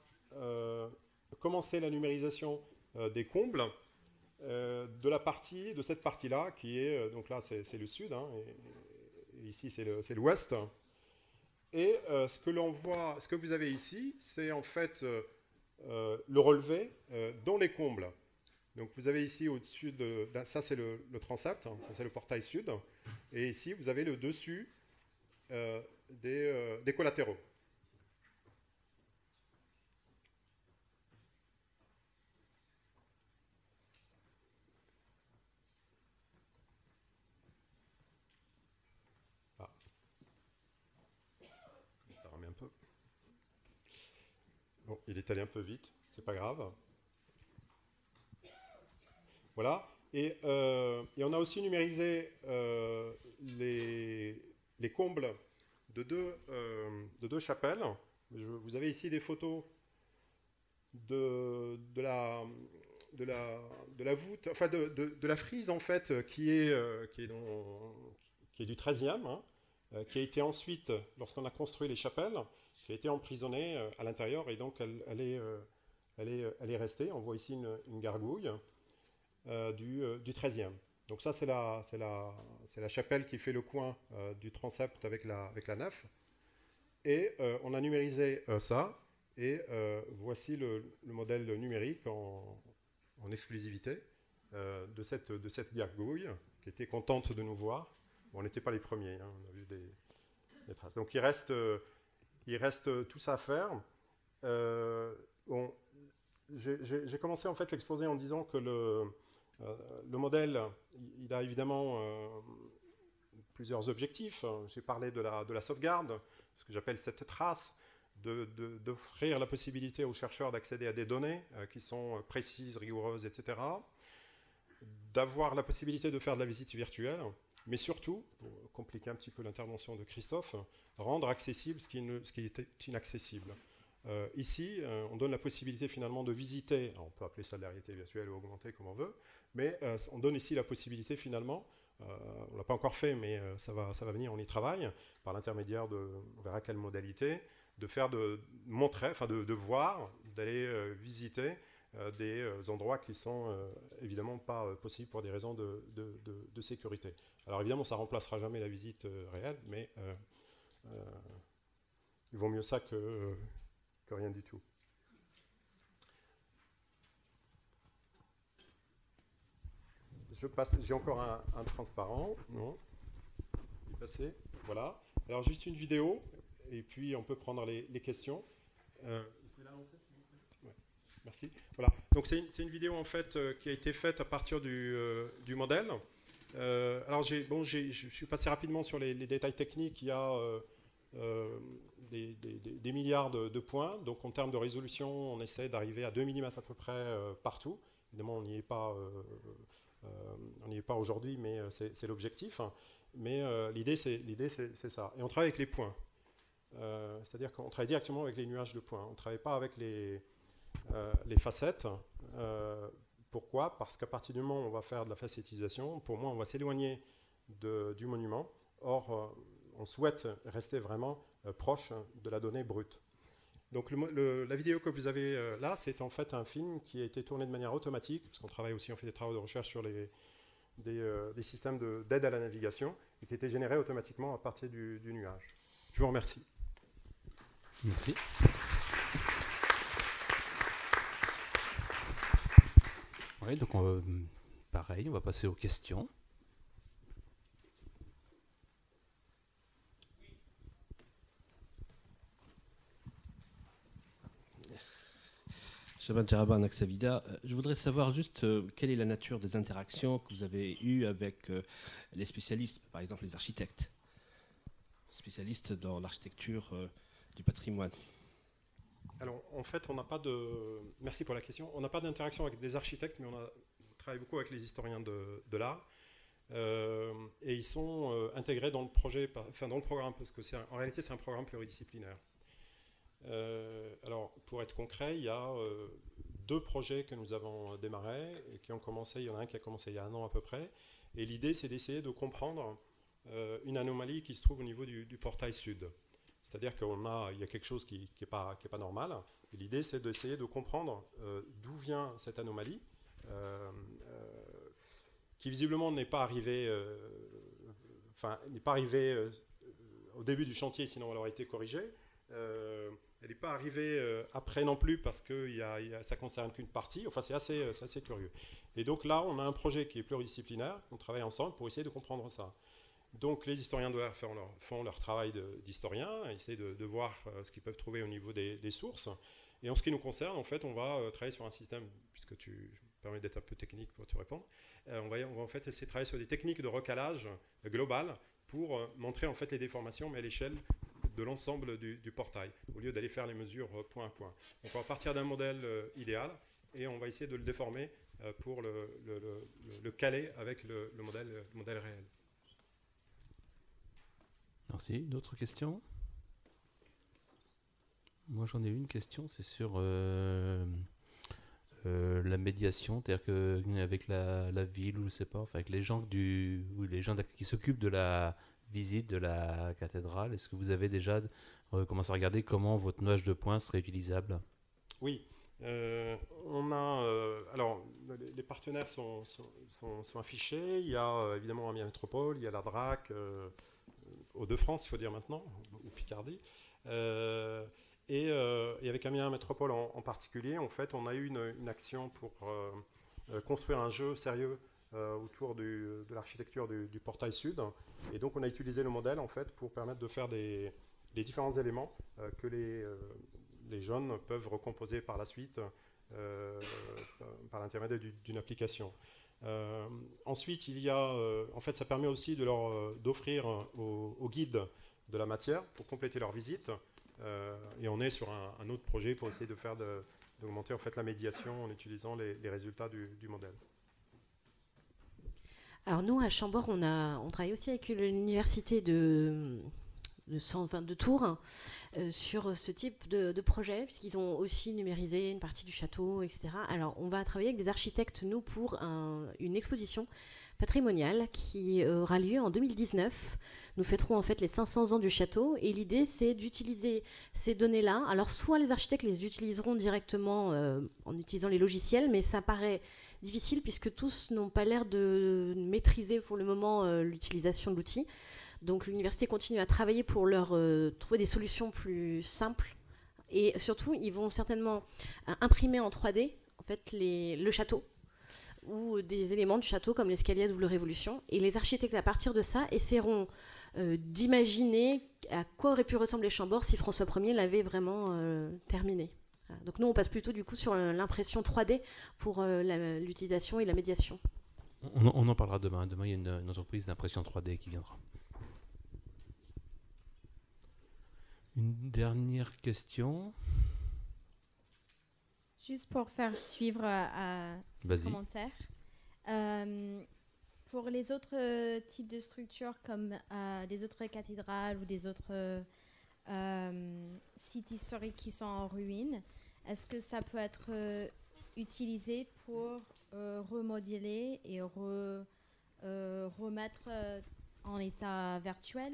commencé la numérisation des combles de cette partie-là, qui est, donc là c'est le sud, hein, et ici c'est l'ouest. Et ce que l'on voit, ce que vous avez ici, c'est en fait le relevé dans les combles. Donc vous avez ici au-dessus ça c'est le transept, hein, ça c'est le portail sud, et ici vous avez le dessus des collatéraux. Ah. Ça remet un peu. Bon, il est allé un peu vite, c'est pas grave. Voilà, et on a aussi numérisé les combles de deux chapelles. Vous avez ici des photos de la voûte, enfin de la frise en fait qui est du XIIIe, hein, qui a été ensuite, lorsqu'on a construit les chapelles, qui a été emprisonnée à l'intérieur, et donc elle est restée. On voit ici une gargouille du XIIIe. Donc ça, c'est la chapelle qui fait le coin du transept avec la nef. Et on a numérisé ça, et voici le modèle numérique en exclusivité de cette gargouille, qui était contente de nous voir. Bon, on n'était pas les premiers, hein, on a vu des traces. Donc il reste tout ça à faire. Bon, j'ai commencé en fait l'exposé en disant que le modèle, il a évidemment plusieurs objectifs. J'ai parlé de la sauvegarde, ce que j'appelle cette trace, d'offrir la possibilité aux chercheurs d'accéder à des données qui sont précises, rigoureuses, etc. D'avoir la possibilité de faire de la visite virtuelle, mais surtout, pour compliquer un petit peu l'intervention de Christophe, rendre accessible ce qui était inaccessible. Ici, on donne la possibilité finalement de visiter, alors on peut appeler ça de la réalité virtuelle ou augmentée comme on veut, mais on donne ici la possibilité finalement, on ne l'a pas encore fait, mais ça va venir, on y travaille, par l'intermédiaire on verra quelle modalité, de voir, d'aller visiter des endroits qui sont évidemment pas possibles pour des raisons de sécurité. Alors évidemment, ça ne remplacera jamais la visite réelle, mais il vaut mieux ça que rien du tout. J'ai encore un transparent. Non. Il est passé. Voilà. Alors juste une vidéo, et puis on peut prendre les questions. Vous pouvez la lancer, s'il vous plaît ? Ouais. Merci. Voilà. Donc c'est une vidéo en fait qui a été faite à partir du modèle. Alors je suis passé rapidement sur les détails techniques. Il y a des milliards de points. Donc en termes de résolution, on essaie d'arriver à 2 mm à peu près partout. Évidemment, on n'y est pas aujourd'hui, mais c'est l'objectif. Mais l'idée, c'est ça. Et on travaille avec les points. C'est-à-dire qu'on travaille directement avec les nuages de points. On ne travaille pas avec les facettes. Pourquoi ? Parce qu'à partir du moment où on va faire de la facettisation, pour moi, on va s'éloigner du monument. Or, on souhaite rester vraiment proche de la donnée brute. Donc la vidéo que vous avez là, c'est en fait un film qui a été tourné de manière automatique, parce qu'on travaille aussi, on fait des travaux de recherche sur des systèmes d'aide à la navigation, et qui a été généré automatiquement à partir du nuage. Je vous remercie. Merci. Oui, donc pareil, on va passer aux questions. Shaban Djaraban, Axavida. Je voudrais savoir juste quelle est la nature des interactions que vous avez eues avec les spécialistes, par exemple les architectes, spécialistes dans l'architecture du patrimoine. Alors, en fait, on n'a pas de... Merci pour la question. On n'a pas d'interaction avec des architectes, mais on travaille beaucoup avec les historiens de l'art. Et ils sont intégrés dans le projet, dans le programme, parce que en réalité, c'est un programme pluridisciplinaire. Alors, pour être concret, il y a 2 projets que nous avons démarrés et qui ont commencé. Il y en a un qui a commencé il y a 1 an à peu près. Et l'idée, c'est d'essayer de comprendre une anomalie qui se trouve au niveau du portail sud. C'est-à-dire qu'il y a quelque chose qui n'est pas normal. Et l'idée, c'est d'essayer de comprendre d'où vient cette anomalie, qui visiblement n'est pas arrivée, au début du chantier, sinon elle aurait été corrigée. Elle n'est pas arrivée après non plus, parce que ça ne concerne qu'une partie. Enfin, c'est assez curieux. Et donc là, on a un projet qui est pluridisciplinaire. On travaille ensemble pour essayer de comprendre ça. Donc les historiens de l'art font leur travail d'historien, essaient de voir ce qu'ils peuvent trouver au niveau des sources. Et en ce qui nous concerne, en fait, on va travailler sur un système, puisque tu me permets d'être un peu technique pour te répondre, on va en fait essayer de travailler sur des techniques de recalage global pour montrer en fait les déformations, mais à l'échelle de l'ensemble du portail, au lieu d'aller faire les mesures point à point. Donc on va partir d'un modèle idéal et on va essayer de le déformer pour le caler avec le modèle réel. Merci. D'autres questions ? Moi, j'en ai une question, c'est sur la médiation, c'est-à-dire qu'avec la ville, ou je sais pas, enfin, avec les gens qui s'occupent de la visite de la cathédrale. Est-ce que vous avez déjà commencé à regarder comment votre nuage de points serait utilisable? Oui. On a, alors, les partenaires sont affichés. Il y a évidemment Amiens Métropole, il y a la DRAC, Hauts-de-France, il faut dire maintenant, ou Picardie. Et avec Amiens Métropole en particulier, en fait, on a eu une action pour construire un jeu sérieux autour de l'architecture du portail sud. Et donc, on a utilisé le modèle en fait pour permettre de faire les différents éléments que les jeunes peuvent recomposer par la suite par l'intermédiaire d'une application. Ensuite, il y a, en fait, ça permet aussi d'offrir aux guides de la matière pour compléter leur visite. Et on est sur un autre projet pour essayer d'augmenter en fait la médiation en utilisant les résultats du modèle. Alors nous, à Chambord, on travaille aussi avec l'université de Tours sur ce type de projet, puisqu'ils ont aussi numérisé une partie du château, etc. Alors on va travailler avec des architectes, nous, pour une exposition patrimoniale qui aura lieu en 2019. Nous fêterons en fait les 500 ans du château, et l'idée c'est d'utiliser ces données-là. Alors soit les architectes les utiliseront directement en utilisant les logiciels, mais ça paraît difficile puisque tous n'ont pas l'air de maîtriser pour le moment l'utilisation de l'outil. Donc l'université continue à travailler pour leur trouver des solutions plus simples, et surtout ils vont certainement imprimer en 3D en fait le château ou des éléments du château comme l'escalier à double révolution, et les architectes à partir de ça essaieront d'imaginer à quoi aurait pu ressembler Chambord si François Ier l'avait vraiment terminé. Voilà. Donc nous on passe plutôt du coup sur l'impression 3D pour l'utilisation et la médiation. On en parlera demain. Demain il y a une entreprise d'impression 3D qui viendra. Une dernière question. Juste pour faire suivre à ces commentaires. Pour les autres types de structures comme des autres cathédrales ou des autres sites historiques qui sont en ruine, est-ce que ça peut être utilisé pour remodeler et remettre en état virtuel?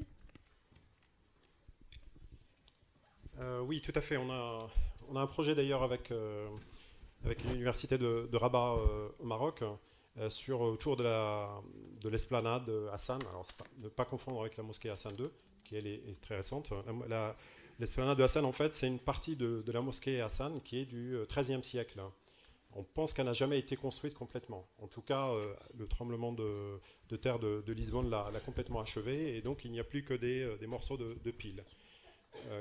Oui, tout à fait. On a un projet d'ailleurs avec l'université de Rabat au Maroc autour de l'esplanade Hassan. Alors, ne pas confondre avec la mosquée Hassan II, qui elle est très récente. L'esplanade de Hassan, en fait, c'est une partie de la mosquée Hassan qui est du XIIIe siècle. On pense qu'elle n'a jamais été construite complètement. En tout cas, le tremblement de terre de Lisbonne l'a complètement achevée, et donc il n'y a plus que des morceaux de piles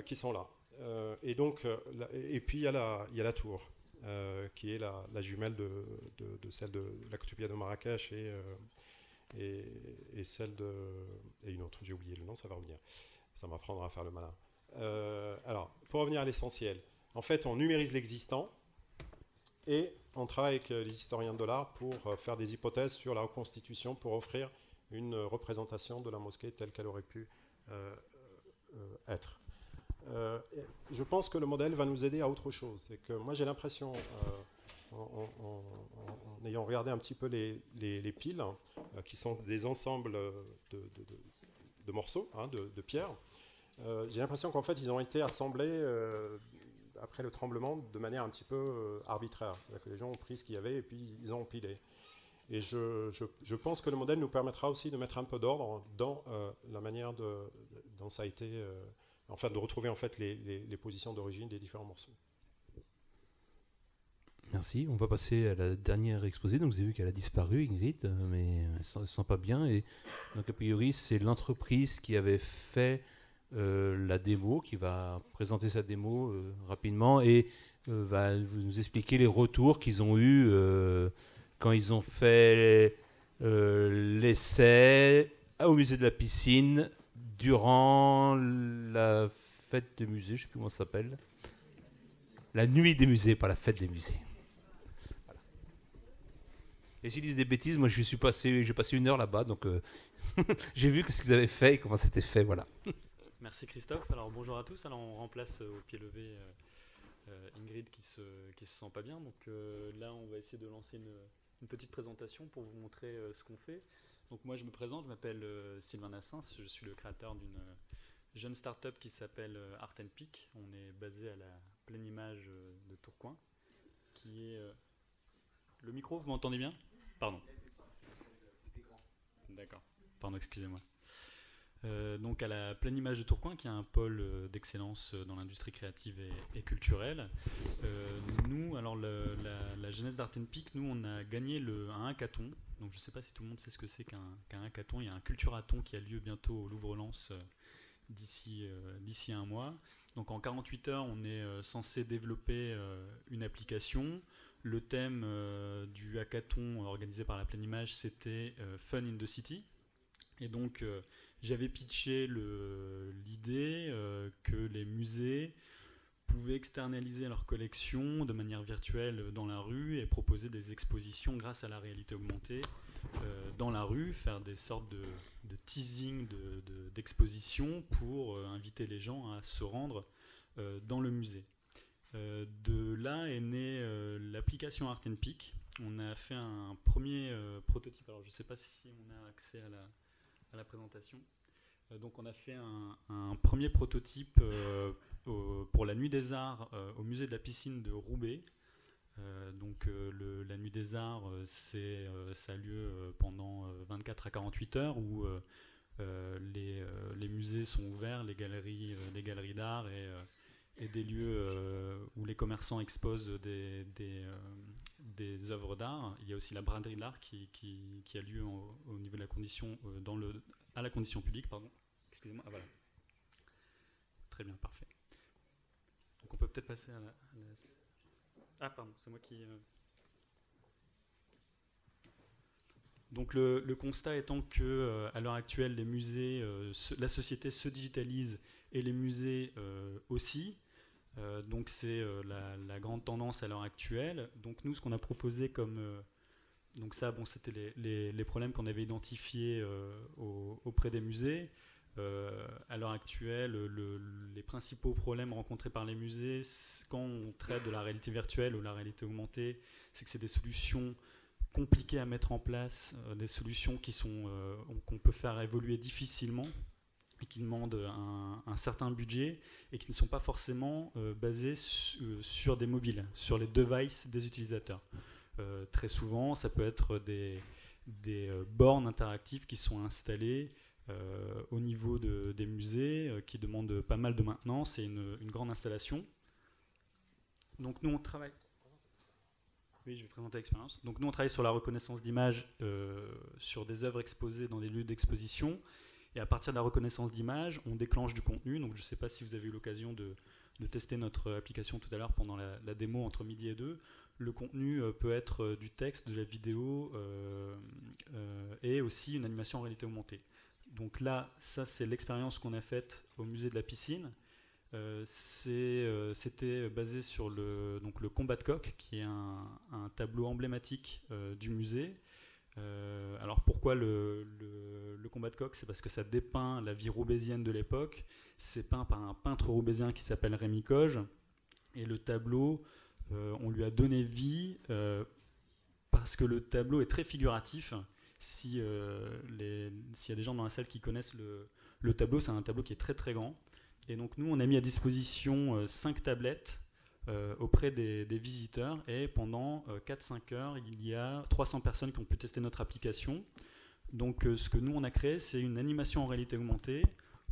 qui sont là. Et puis il y a la tour, qui est la jumelle de celle de la Koutoubia de Marrakech et celle et une autre, j'ai oublié le nom, ça va revenir. Ça m'apprendra à faire le malin. Alors, pour revenir à l'essentiel, en fait, on numérise l'existant et on travaille avec les historiens de l'art pour faire des hypothèses sur la reconstitution, pour offrir une représentation de la mosquée telle qu'elle aurait pu être. Je pense que le modèle va nous aider à autre chose. C'est que moi j'ai l'impression, en ayant regardé un petit peu les piles, qui sont des ensembles de morceaux, de pierres, j'ai l'impression qu'en fait ils ont été assemblés après le tremblement de manière un petit peu arbitraire. C'est-à-dire que les gens ont pris ce qu'il y avait et puis ils ont empilé. Et je pense que le modèle nous permettra aussi de mettre un peu d'ordre dans la manière dont ça a été... enfin, de retrouver en fait les positions d'origine des différents morceaux. Merci. On va passer à la dernière exposée. Donc, vous avez vu qu'elle a disparu, Ingrid, mais elle ne se sent pas bien. Et donc, a priori, c'est l'entreprise qui avait fait la démo, qui va présenter sa démo rapidement et va nous expliquer les retours qu'ils ont eus quand ils ont fait l'essai au musée de la piscine durant la fête des musées, je ne sais plus comment ça s'appelle. La nuit des musées, pas la fête des musées. Voilà. Et s'ils disent des bêtises, moi j'ai passé 1 heure là-bas, donc j'ai vu ce qu'ils avaient fait et comment c'était fait, voilà. Merci Christophe. Alors bonjour à tous. Alors on remplace au pied levé Ingrid qui se sent pas bien. Donc là on va essayer de lancer une petite présentation pour vous montrer ce qu'on fait. Donc moi je me présente, je m'appelle Sylvain Nassens, je suis le créateur d'une jeune start-up qui s'appelle Art & Peak. On est basé à la Pleine Image de Tourcoing, qui est... Le micro, vous m'entendez bien? Pardon. D'accord, pardon, excusez-moi. Donc à la Pleine Image de Tourcoing, qui est un pôle d'excellence dans l'industrie créative et culturelle. Nous, alors la genèse d'Art & Peak, nous on a gagné un hackathon. Donc je ne sais pas si tout le monde sait ce que c'est qu'un hackathon. Il y a un culturathon qui a lieu bientôt au Louvre-Lens d'ici un mois. Donc en 48 heures, on est censé développer une application. Le thème du hackathon organisé par la Pleine Image, c'était Fun in the City. Et donc j'avais pitché l'idée que les musées pouvaient externaliser leur collection de manière virtuelle dans la rue et proposer des expositions grâce à la réalité augmentée dans la rue, faire des sortes de teasing d'expositions pour inviter les gens à se rendre dans le musée. De là est née l'application Art & Peak. On a fait un premier prototype. Alors je ne sais pas si on a accès à la présentation. Donc on a fait un premier prototype pour la Nuit des Arts au musée de la Piscine de Roubaix. Donc la Nuit des Arts, ça a lieu pendant 24 à 48 heures où les musées sont ouverts, les galeries d'art et des lieux où les commerçants exposent des œuvres d'art. Il y a aussi la braderie de l'art qui a lieu au niveau de la condition, à la condition publique, pardon. Excusez-moi, ah voilà. Très bien, parfait. Donc on peut peut-être passer à la... Ah pardon, c'est moi qui... Donc le constat étant que à l'heure actuelle, les musées, la société se digitalise et les musées aussi. Donc c'est la grande tendance à l'heure actuelle. Donc nous, ce qu'on a proposé comme... donc ça, bon, c'était les problèmes qu'on avait identifiés auprès des musées. À l'heure actuelle, les principaux problèmes rencontrés par les musées, quand on traite de la réalité virtuelle ou la réalité augmentée, c'est que c'est des solutions compliquées à mettre en place, des solutions qu'on peut faire évoluer difficilement et qui demandent un certain budget et qui ne sont pas forcément basées sur des mobiles, sur les devices des utilisateurs. Très souvent, ça peut être des bornes interactives qui sont installées au niveau des musées, qui demandent pas mal de maintenance et une grande installation. Donc nous, on travaille... Oui, je vais présenter l'expérience. Donc nous, on travaille sur la reconnaissance d'images sur des œuvres exposées dans des lieux d'exposition. Et à partir de la reconnaissance d'images, on déclenche du contenu. Donc je ne sais pas si vous avez eu l'occasion de tester notre application tout à l'heure pendant la démo entre midi et 2. Le contenu peut être du texte, de la vidéo et aussi une animation en réalité augmentée. Donc là, ça c'est l'expérience qu'on a faite au musée de la Piscine. C'était basé sur le combat de coq, qui est un tableau emblématique du musée. Alors pourquoi le combat de coq? C'est parce que ça dépeint la vie roubaisienne de l'époque. C'est peint par un peintre roubaisien qui s'appelle Rémi Coge. Et le tableau, on lui a donné vie parce que le tableau est très figuratif. S'il y a des gens dans la salle qui connaissent le tableau, c'est un tableau qui est très très grand. Et donc nous, on a mis à disposition 5 tablettes auprès des visiteurs, et pendant 4-5 heures, il y a 300 personnes qui ont pu tester notre application. Donc ce que nous, on a créé, c'est une animation en réalité augmentée,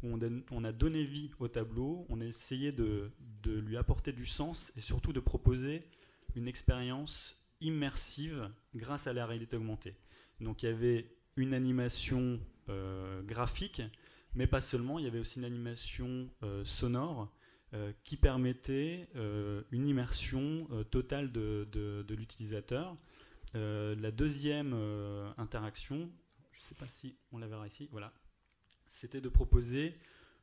où on a donné vie au tableau, on a essayé de lui apporter du sens, et surtout de proposer une expérience immersive grâce à la réalité augmentée. Donc il y avait une animation graphique, mais pas seulement, il y avait aussi une animation sonore qui permettait une immersion totale de l'utilisateur. La deuxième interaction, je ne sais pas si on la verra ici, voilà, c'était de proposer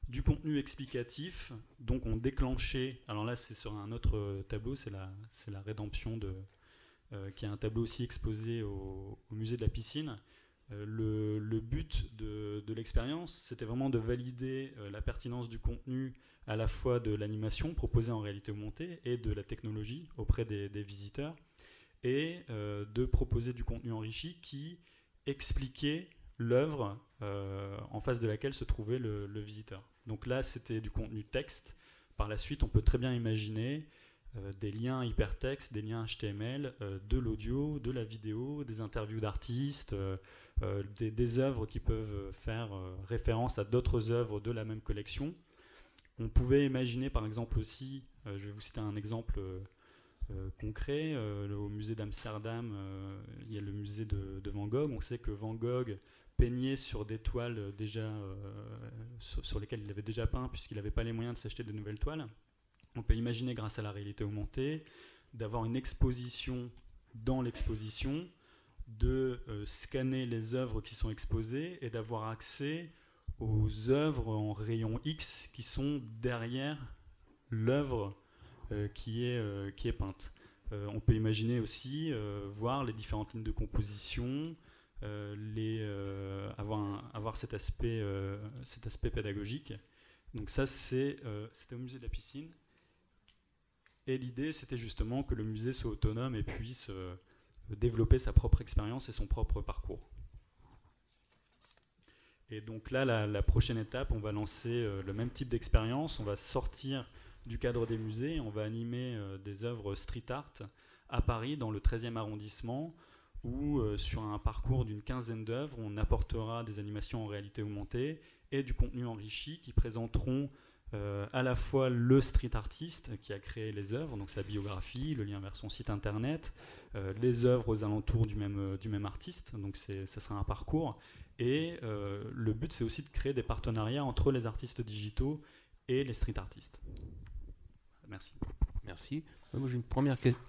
du contenu explicatif. Donc on déclenchait, alors là c'est sur un autre tableau, c'est la rédemption qui est un tableau aussi exposé au musée de la Piscine. Le but de l'expérience, c'était vraiment de valider la pertinence du contenu, à la fois de l'animation proposée en réalité augmentée et de la technologie auprès des visiteurs, et de proposer du contenu enrichi qui expliquait l'œuvre en face de laquelle se trouvait le visiteur. Donc là, c'était du contenu texte. Par la suite, on peut très bien imaginer des liens hypertextes, des liens HTML, de l'audio, de la vidéo, des interviews d'artistes, des œuvres qui peuvent faire référence à d'autres œuvres de la même collection. On pouvait imaginer par exemple aussi, je vais vous citer un exemple concret, au musée d'Amsterdam, il y a le musée de Van Gogh. On sait que Van Gogh peignait sur des toiles déjà, sur lesquelles il avait déjà peint, puisqu'il n'avait pas les moyens de s'acheter de nouvelles toiles. On peut imaginer, grâce à la réalité augmentée, d'avoir une exposition dans l'exposition, de scanner les œuvres qui sont exposées et d'avoir accès aux œuvres en rayon X qui sont derrière l'œuvre qui est peinte. On peut imaginer aussi voir les différentes lignes de composition, avoir cet aspect pédagogique. Donc ça, c'était au musée de la piscine. Et l'idée, c'était justement que le musée soit autonome et puisse développer sa propre expérience et son propre parcours. Et donc là, la prochaine étape, on va lancer le même type d'expérience. On va sortir du cadre des musées, on va animer des œuvres street art à Paris, dans le 13e arrondissement, où sur un parcours d'une 15aine d'œuvres, on apportera des animations en réalité augmentée et du contenu enrichi qui présenteront à la fois le street artiste qui a créé les œuvres, donc sa biographie, le lien vers son site internet, les œuvres aux alentours du même artiste, donc ça sera un parcours. Et le but, c'est aussi de créer des partenariats entre les artistes digitaux et les street artistes. Merci. Merci. Moi, j'ai une première question.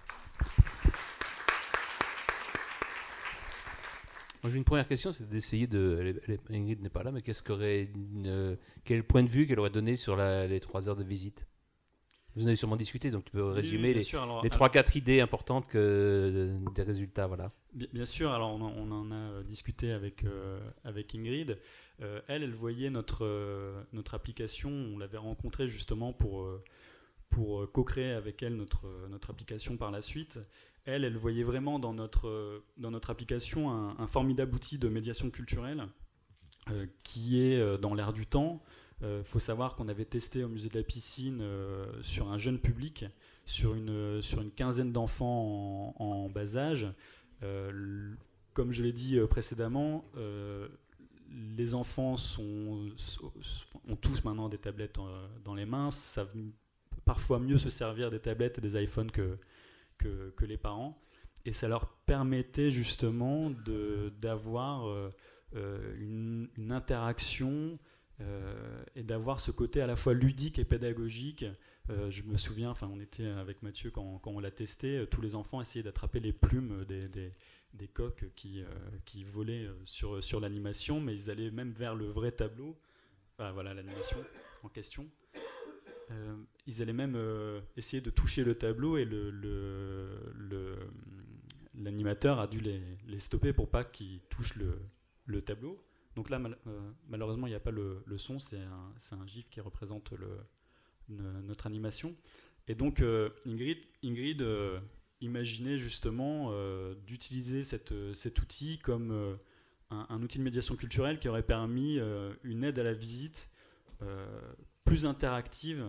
Moi, j'ai une première question, c'est d'essayer de... Ingrid n'est pas là, mais quel est le point de vue qu'elle aurait donné sur les 3 heures de visite? Vous en avez sûrement discuté, donc tu peux résumer les 3-4 idées importantes des résultats. Voilà. Bien sûr, alors on en a discuté avec Ingrid. Elle voyait notre application, on l'avait rencontrée justement pour co-créer avec elle notre application par la suite. Elle voyait vraiment dans notre application un formidable outil de médiation culturelle qui est dans l'air du temps. Faut savoir qu'on avait testé au musée de la piscine sur un jeune public, sur une 15aine d'enfants en bas âge. Comme je l'ai dit précédemment, les enfants ont tous maintenant des tablettes dans les mains, savent parfois mieux se servir des tablettes et des iPhones que les parents, et ça leur permettait justement d'avoir une interaction et d'avoir ce côté à la fois ludique et pédagogique. Je me souviens, on était avec Mathieu quand on l'a testé, tous les enfants essayaient d'attraper les plumes des coqs qui volaient sur l'animation, mais ils allaient même vers le vrai tableau. Voilà l'animation en question. Ils allaient même essayer de toucher le tableau, et l'animateur a dû les stopper pour pas qu'ils touchent le tableau. Donc là, malheureusement, il n'y a pas le son, c'est un GIF qui représente notre animation. Et donc, Ingrid imaginait justement d'utiliser cet outil comme un outil de médiation culturelle qui aurait permis une aide à la visite plus interactive,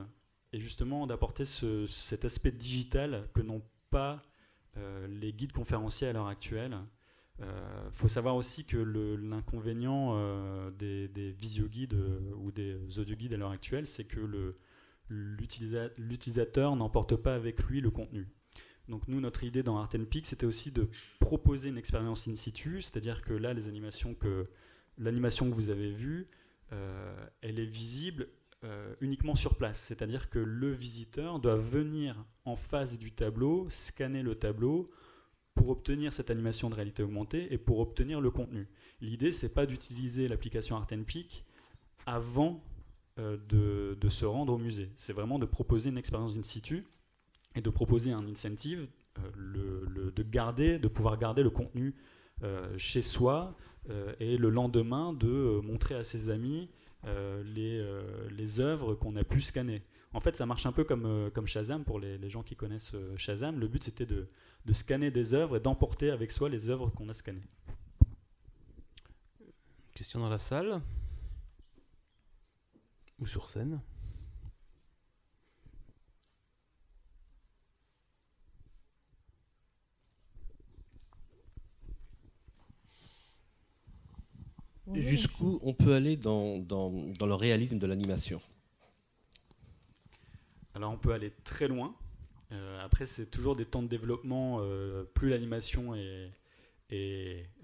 et justement d'apporter cet aspect digital que n'ont pas les guides conférenciers à l'heure actuelle. Faut savoir aussi que l'inconvénient des visio-guides ou des audio-guides à l'heure actuelle, c'est que l'utilisateur n'emporte pas avec lui le contenu. Donc nous, notre idée dans Art & Peak, c'était aussi de proposer une expérience in situ, c'est-à-dire que là, l'animation que vous avez vue, elle est visible uniquement sur place, c'est-à-dire que le visiteur doit venir en face du tableau, scanner le tableau pour obtenir cette animation de réalité augmentée et pour obtenir le contenu. L'idée, c'est pas d'utiliser l'application Art & Peak avant de se rendre au musée. C'est vraiment de proposer une expérience in situ et de proposer un incentive, de pouvoir garder le contenu chez soi et le lendemain de montrer à ses amis les œuvres qu'on a pu scanner. En fait, ça marche un peu comme Shazam, pour les gens qui connaissent Shazam. Le but, c'était de scanner des œuvres et d'emporter avec soi les œuvres qu'on a scannées. Question dans la salle ou sur scène? Jusqu'où on peut aller dans le réalisme de l'animation? Alors on peut aller très loin. Après, c'est toujours des temps de développement. Plus l'animation est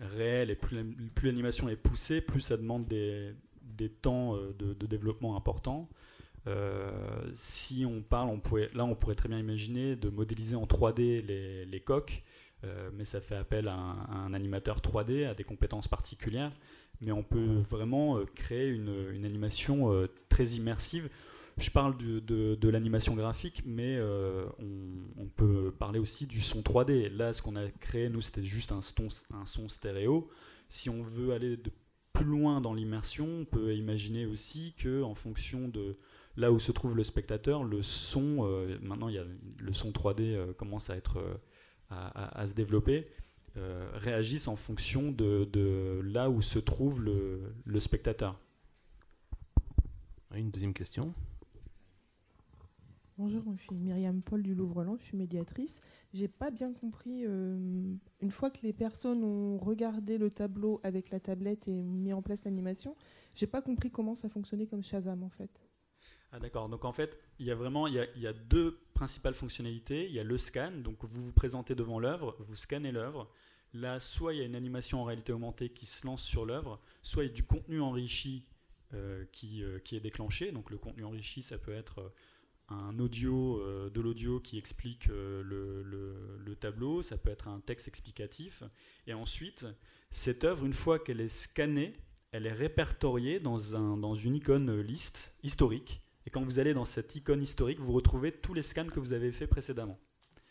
réelle et plus l'animation est poussée, plus ça demande des temps de développement importants. Si on parle, on pourrait très bien imaginer de modéliser en 3D les coques, mais ça fait appel à un animateur 3D, à des compétences particulières. Mais on peut vraiment créer une animation très immersive. Je parle de l'animation graphique, mais on peut parler aussi du son 3D. Là, ce qu'on a créé, nous, c'était juste un son stéréo. Si on veut aller de plus loin dans l'immersion, on peut imaginer aussi qu'en fonction de là où se trouve le spectateur, le son, maintenant le son 3D commence à se développer, réagissent en fonction de là où se trouve le spectateur. Une deuxième question. Bonjour, je suis Myriam Paul du Louvre-Lens, je suis médiatrice. J'ai pas bien compris, une fois que les personnes ont regardé le tableau avec la tablette et mis en place l'animation, j'ai pas compris comment ça fonctionnait comme Shazam en fait. Ah d'accord, donc en fait, il y a deux principales fonctionnalités. Il y a le scan, donc vous vous présentez devant l'œuvre, vous scannez l'œuvre. Là, soit il y a une animation en réalité augmentée qui se lance sur l'œuvre, soit il y a du contenu enrichi qui est déclenché. Donc le contenu enrichi, ça peut être un audio, de l'audio qui explique le tableau, ça peut être un texte explicatif. Et ensuite, cette œuvre, une fois qu'elle est scannée, elle est répertoriée dans une icône liste historique. Et quand vous allez dans cette icône historique, vous retrouvez tous les scans que vous avez faits précédemment.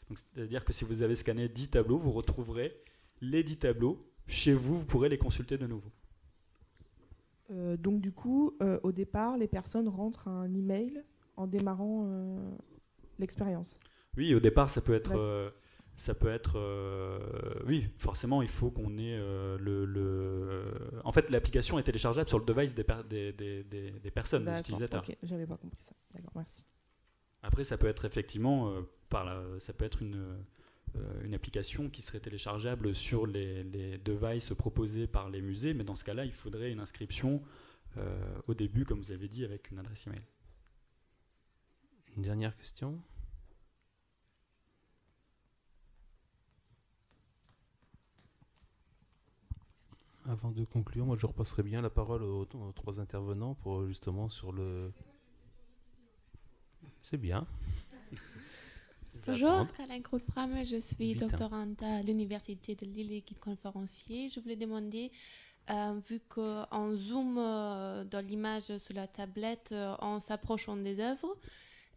Donc, c'est-à-dire que si vous avez scanné 10 tableaux, vous retrouverez les 10 tableaux. Chez vous, vous pourrez les consulter de nouveau. Donc du coup, au départ, les personnes rentrent un email en démarrant l'expérience. Oui, au départ, ça peut être... oui, forcément, il faut qu'on ait En fait, l'application est téléchargeable sur le device des personnes, des utilisateurs. Ok, j'avais pas compris ça. D'accord, merci. Après, ça peut être effectivement, ça peut être une application qui serait téléchargeable sur les devices proposés par les musées, mais dans ce cas-là, il faudrait une inscription au début, comme vous avez dit, avec une adresse email. Une dernière question. Avant de conclure, moi je repasserai bien la parole aux trois intervenants pour justement sur le... C'est bien. Bonjour, Alain Groupram, je suis doctorante à l'Université de Lille et guide conférencier. Je voulais demander, vu qu'on zoome dans l'image sur la tablette en s'approchant des œuvres,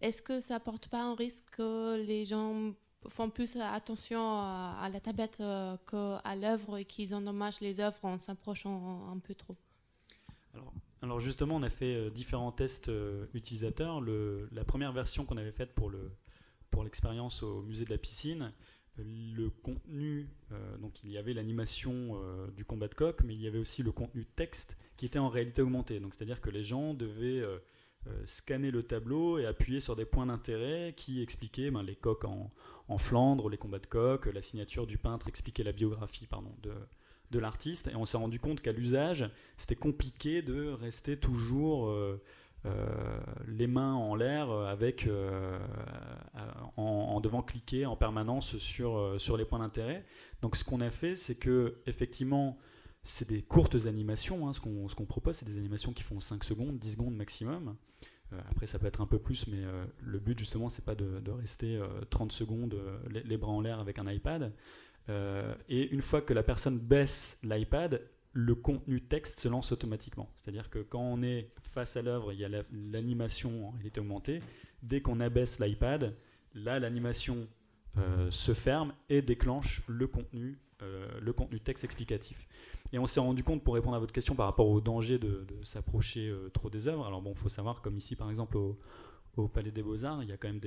est-ce que ça ne porte pas un risque que les gens font plus attention à la tablette qu'à l'œuvre et qu'ils endommagent les œuvres en s'approchant un peu trop? Alors justement, on a fait différents tests utilisateurs. La première version qu'on avait faite pour l'expérience au musée de la piscine, le contenu, donc il y avait l'animation du combat de coq, mais il y avait aussi le contenu texte qui était en réalité augmentée. Donc c'est-à-dire que les gens devaient scanner le tableau et appuyer sur des points d'intérêt qui expliquaient les coqs en Flandre, les combats de coq, la signature du peintre expliquait la biographie de l'artiste. Et on s'est rendu compte qu'à l'usage, c'était compliqué de rester toujours les mains en l'air en devant cliquer en permanence sur les points d'intérêt. Donc ce qu'on a fait, c'est que effectivement, c'est des courtes animations. Ce qu'on propose, c'est des animations qui font 5 secondes, 10 secondes maximum. Après, ça peut être un peu plus, mais le but, justement, c'est pas de rester 30 secondes les bras en l'air avec un iPad. Et une fois que la personne baisse l'iPad, le contenu texte se lance automatiquement. C'est-à-dire que quand on est face à l'œuvre, il y a l'animation en réalité augmentée. Dès qu'on abaisse l'iPad, là, l'animation se ferme et déclenche le contenu texte explicatif. Et on s'est rendu compte, pour répondre à votre question par rapport au danger de s'approcher trop des œuvres, alors bon, il faut savoir, comme ici par exemple au Palais des Beaux-Arts, il y a quand même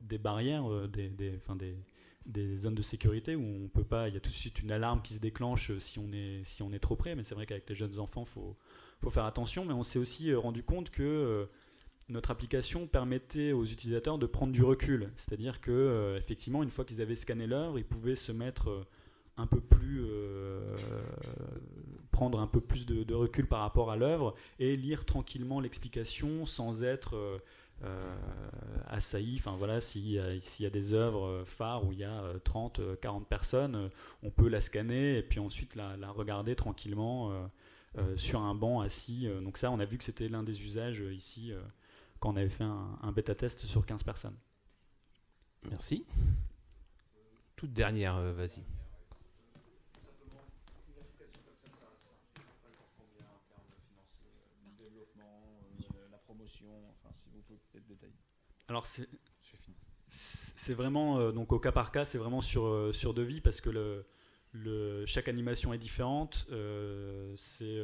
des barrières, des zones de sécurité où on peut pas, il y a tout de suite une alarme qui se déclenche si on est trop près, mais c'est vrai qu'avec les jeunes enfants, faut faire attention, mais on s'est aussi rendu compte que notre application permettait aux utilisateurs de prendre du recul, c'est-à-dire que effectivement, une fois qu'ils avaient scanné l'œuvre, ils pouvaient se mettre prendre un peu plus de recul par rapport à l'œuvre et lire tranquillement l'explication sans être assailli. Enfin voilà, s'il y a des œuvres phares où il y a 30, 40 personnes, on peut la scanner et puis ensuite la regarder tranquillement sur un banc assis. Donc ça, on a vu que c'était l'un des usages ici quand on avait fait un bêta-test sur 15 personnes. Merci. Toute dernière, vas-y. Alors c'est vraiment donc au cas par cas, c'est vraiment sur devis parce que chaque animation est différente. C'est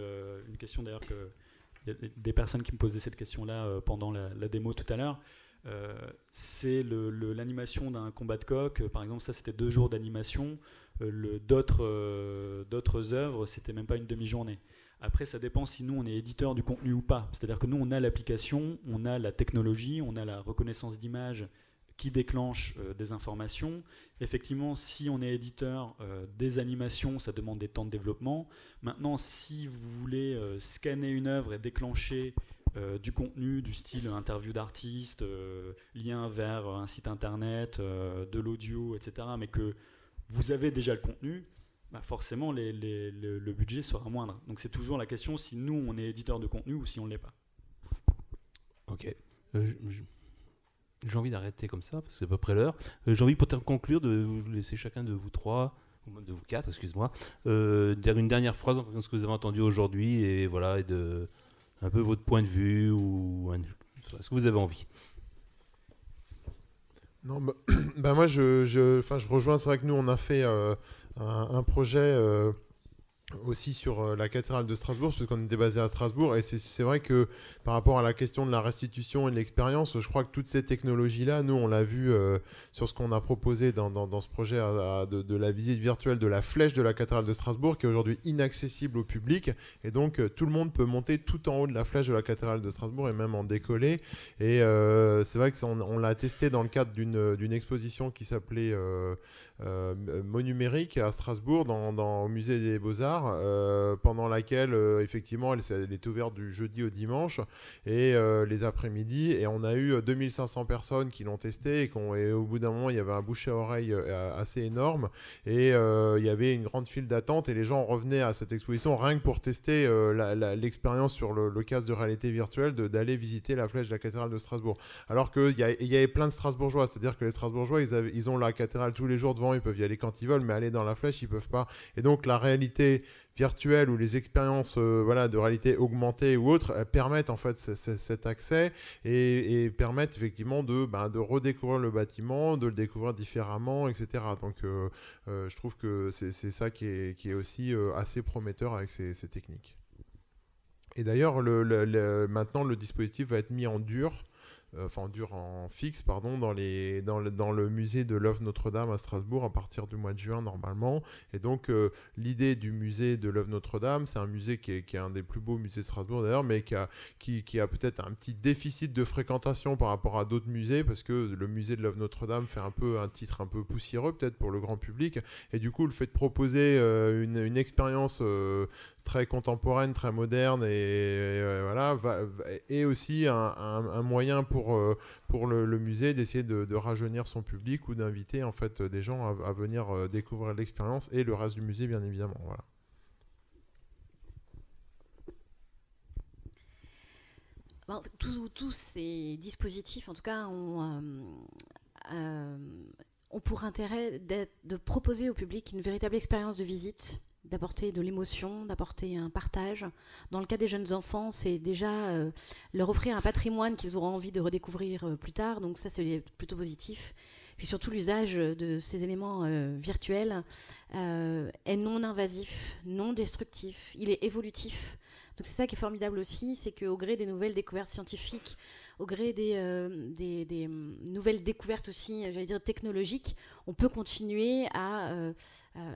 une question d'ailleurs que il y a des personnes qui me posaient cette question-là pendant la démo tout à l'heure. C'est l'animation d'un combat de coq. Par exemple, ça c'était 2 jours d'animation. D'autres œuvres, c'était même pas une demi-journée. Après, ça dépend si nous, on est éditeur du contenu ou pas. C'est-à-dire que nous, on a l'application, on a la technologie, on a la reconnaissance d'image qui déclenche des informations. Effectivement, si on est éditeur des animations, ça demande des temps de développement. Maintenant, si vous voulez scanner une œuvre et déclencher du contenu du style interview d'artiste, lien vers un site internet, de l'audio, etc., mais que vous avez déjà le contenu, bah forcément le budget sera moindre. Donc c'est toujours la question si nous on est éditeur de contenu ou si on ne l'est pas. Ok. J'ai envie d'arrêter comme ça parce que c'est à peu près l'heure. J'ai envie pour conclure de vous laisser chacun de vous 3, ou même de vous 4, excuse-moi, dire une dernière phrase en fonction de ce que vous avez entendu aujourd'hui et voilà, et de un peu votre point de vue ou ce que vous avez envie. Non, moi je rejoins, c'est vrai que nous on a fait un projet aussi sur la cathédrale de Strasbourg, parce qu'on était basé à Strasbourg, et c'est vrai que par rapport à la question de la restitution et de l'expérience, je crois que toutes ces technologies-là, nous on l'a vu sur ce qu'on a proposé dans ce projet de la visite virtuelle de la flèche de la cathédrale de Strasbourg, qui est aujourd'hui inaccessible au public, et donc tout le monde peut monter tout en haut de la flèche de la cathédrale de Strasbourg et même en décoller, et c'est vrai qu'on l'a testé dans le cadre d'une exposition qui s'appelait Monumérique à Strasbourg, au musée des Beaux-Arts, pendant laquelle effectivement elle est ouverte du jeudi au dimanche et les après-midi, et on a eu 2500 personnes qui l'ont testé et au bout d'un moment il y avait un bouche à oreille assez énorme et il y avait une grande file d'attente et les gens revenaient à cette exposition rien que pour tester l'expérience sur le casque de réalité virtuelle d'aller visiter la flèche de la cathédrale de Strasbourg, alors qu'il y avait plein de Strasbourgeois, c'est-à-dire que les Strasbourgeois ils ont la cathédrale tous les jours devant, ils peuvent y aller quand ils veulent, mais aller dans la flèche ils peuvent pas, et donc la réalité virtuelle ou les expériences de réalité augmentée ou autres permettent en fait cet accès et permettent effectivement de redécouvrir le bâtiment, de le découvrir différemment, etc. Donc je trouve que c'est ça qui est aussi assez prometteur avec ces techniques. Et d'ailleurs maintenant le dispositif va être mis en en fixe, pardon, dans le musée de l'œuvre Notre-Dame à Strasbourg à partir du mois de juin normalement. Et donc l'idée du musée de l'œuvre Notre-Dame, c'est un musée qui est un des plus beaux musées de Strasbourg d'ailleurs, mais qui a peut-être un petit déficit de fréquentation par rapport à d'autres musées, parce que le musée de l'œuvre Notre-Dame fait un titre un peu poussiéreux peut-être pour le grand public. Et du coup, le fait de proposer une expérience très contemporaine, très moderne et aussi un moyen pour le musée d'essayer de rajeunir son public ou d'inviter en fait des gens à venir découvrir l'expérience et le reste du musée bien évidemment. Voilà. Tous ces dispositifs en tout cas ont pour intérêt de proposer au public une véritable expérience de visite, d'apporter de l'émotion, d'apporter un partage. Dans le cas des jeunes enfants, c'est déjà leur offrir un patrimoine qu'ils auront envie de redécouvrir plus tard, donc ça c'est plutôt positif. Puis surtout l'usage de ces éléments virtuels est non invasif, non destructif, il est évolutif. Donc c'est ça qui est formidable aussi, c'est qu'au gré des nouvelles découvertes scientifiques, au gré des nouvelles découvertes aussi, j'allais dire technologiques, on peut continuer à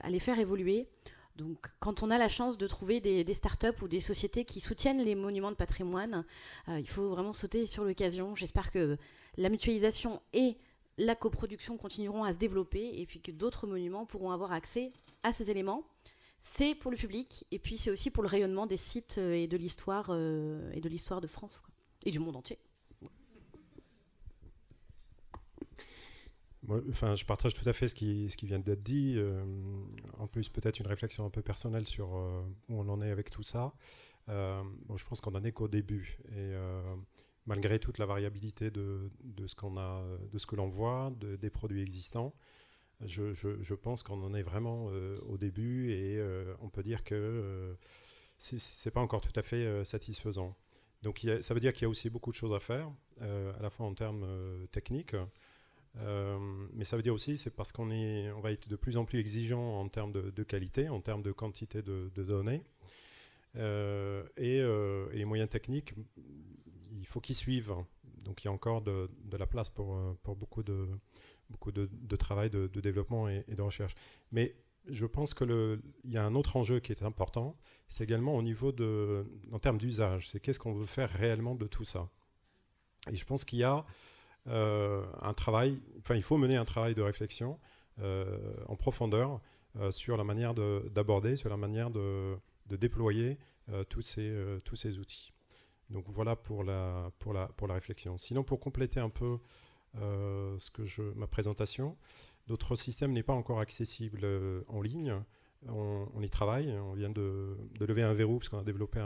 les faire évoluer. Donc, quand on a la chance de trouver des startups ou des sociétés qui soutiennent les monuments de patrimoine, il faut vraiment sauter sur l'occasion. J'espère que la mutualisation et la coproduction continueront à se développer et puis que d'autres monuments pourront avoir accès à ces éléments. C'est pour le public et puis c'est aussi pour le rayonnement des sites et de l'histoire de France quoi, et du monde entier. Enfin, je partage tout à fait ce qui vient d'être dit. En plus, peut-être une réflexion un peu personnelle sur où on en est avec tout ça. Je pense qu'on en est qu'au début. Et malgré toute la variabilité de ce que l'on voit, des produits existants, je pense qu'on en est vraiment au début et on peut dire que c'est pas encore tout à fait satisfaisant. Donc ça veut dire qu'il y a aussi beaucoup de choses à faire, à la fois en termes techniques. Mais ça veut dire aussi c'est parce qu'on va être de plus en plus exigeant en termes de qualité, en termes de quantité de données et les moyens techniques, il faut qu'ils suivent. Donc il y a encore de la place pour beaucoup de travail de développement et de recherche. Mais je pense qu'il y a un autre enjeu qui est important, c'est également au niveau en termes d'usage, c'est qu'est-ce qu'on veut faire réellement de tout ça. Et je pense qu'il y a il faut mener un travail de réflexion en profondeur sur la manière d'aborder, sur la manière de déployer tous ces outils. Donc voilà pour la réflexion. Sinon, pour compléter un peu ma présentation, notre système n'est pas encore accessible en ligne. On y travaille, on vient de lever un verrou parce qu'on a développé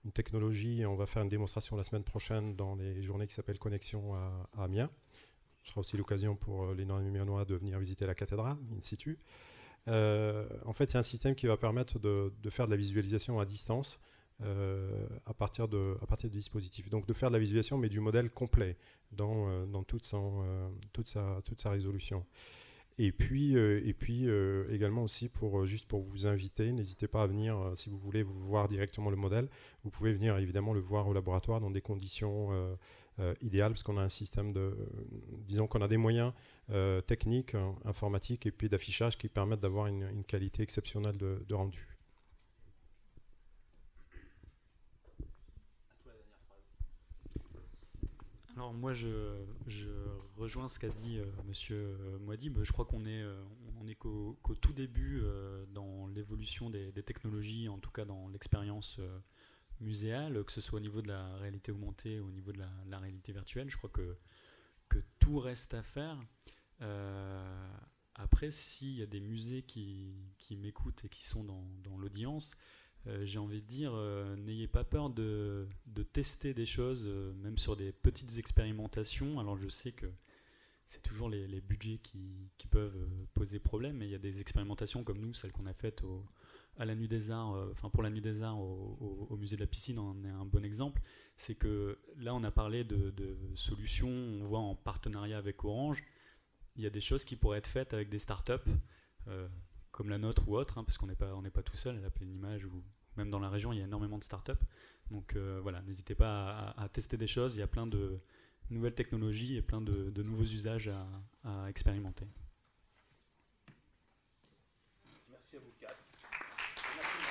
une technologie, et on va faire une démonstration la semaine prochaine dans les journées qui s'appellent Connexion à Amiens. Ce sera aussi l'occasion pour les non-amiénois de venir visiter la cathédrale, in situ. En fait, c'est un système qui va permettre de faire de la visualisation à distance à partir de dispositifs. Donc de faire de la visualisation, mais du modèle complet dans toute sa résolution. Et puis également aussi juste pour vous inviter, n'hésitez pas à venir, si vous voulez vous voir directement le modèle, vous pouvez venir évidemment le voir au laboratoire dans des conditions idéales, parce qu'on a un système disons qu'on a des moyens techniques, informatiques et puis d'affichage qui permettent d'avoir une qualité exceptionnelle de rendu. Alors moi je rejoins ce qu'a dit Monsieur Moadib. Je crois qu'on est qu'au tout début dans l'évolution des technologies, en tout cas dans l'expérience muséale, que ce soit au niveau de la réalité augmentée ou au niveau de la réalité virtuelle. Je crois que tout reste à faire. Après, s'il y a des musées qui m'écoutent et qui sont dans l'audience, j'ai envie de dire, n'ayez pas peur de tester des choses, même sur des petites expérimentations. Alors je sais que c'est toujours les budgets qui peuvent poser problème, mais il y a des expérimentations comme nous, celle qu'on a faite à la Nuit des Arts, pour la Nuit des Arts au musée de la Piscine, on est un bon exemple. C'est que là, on a parlé de solutions, on voit en partenariat avec Orange, il y a des choses qui pourraient être faites avec des startups, comme la nôtre ou autre, parce qu'on n'est pas tout seul à la Pleine Image, ou même dans la région, il y a énormément de startups. Donc voilà, n'hésitez pas à tester des choses, il y a plein de nouvelles technologies et plein de nouveaux usages à expérimenter. Merci à vous quatre. Merci.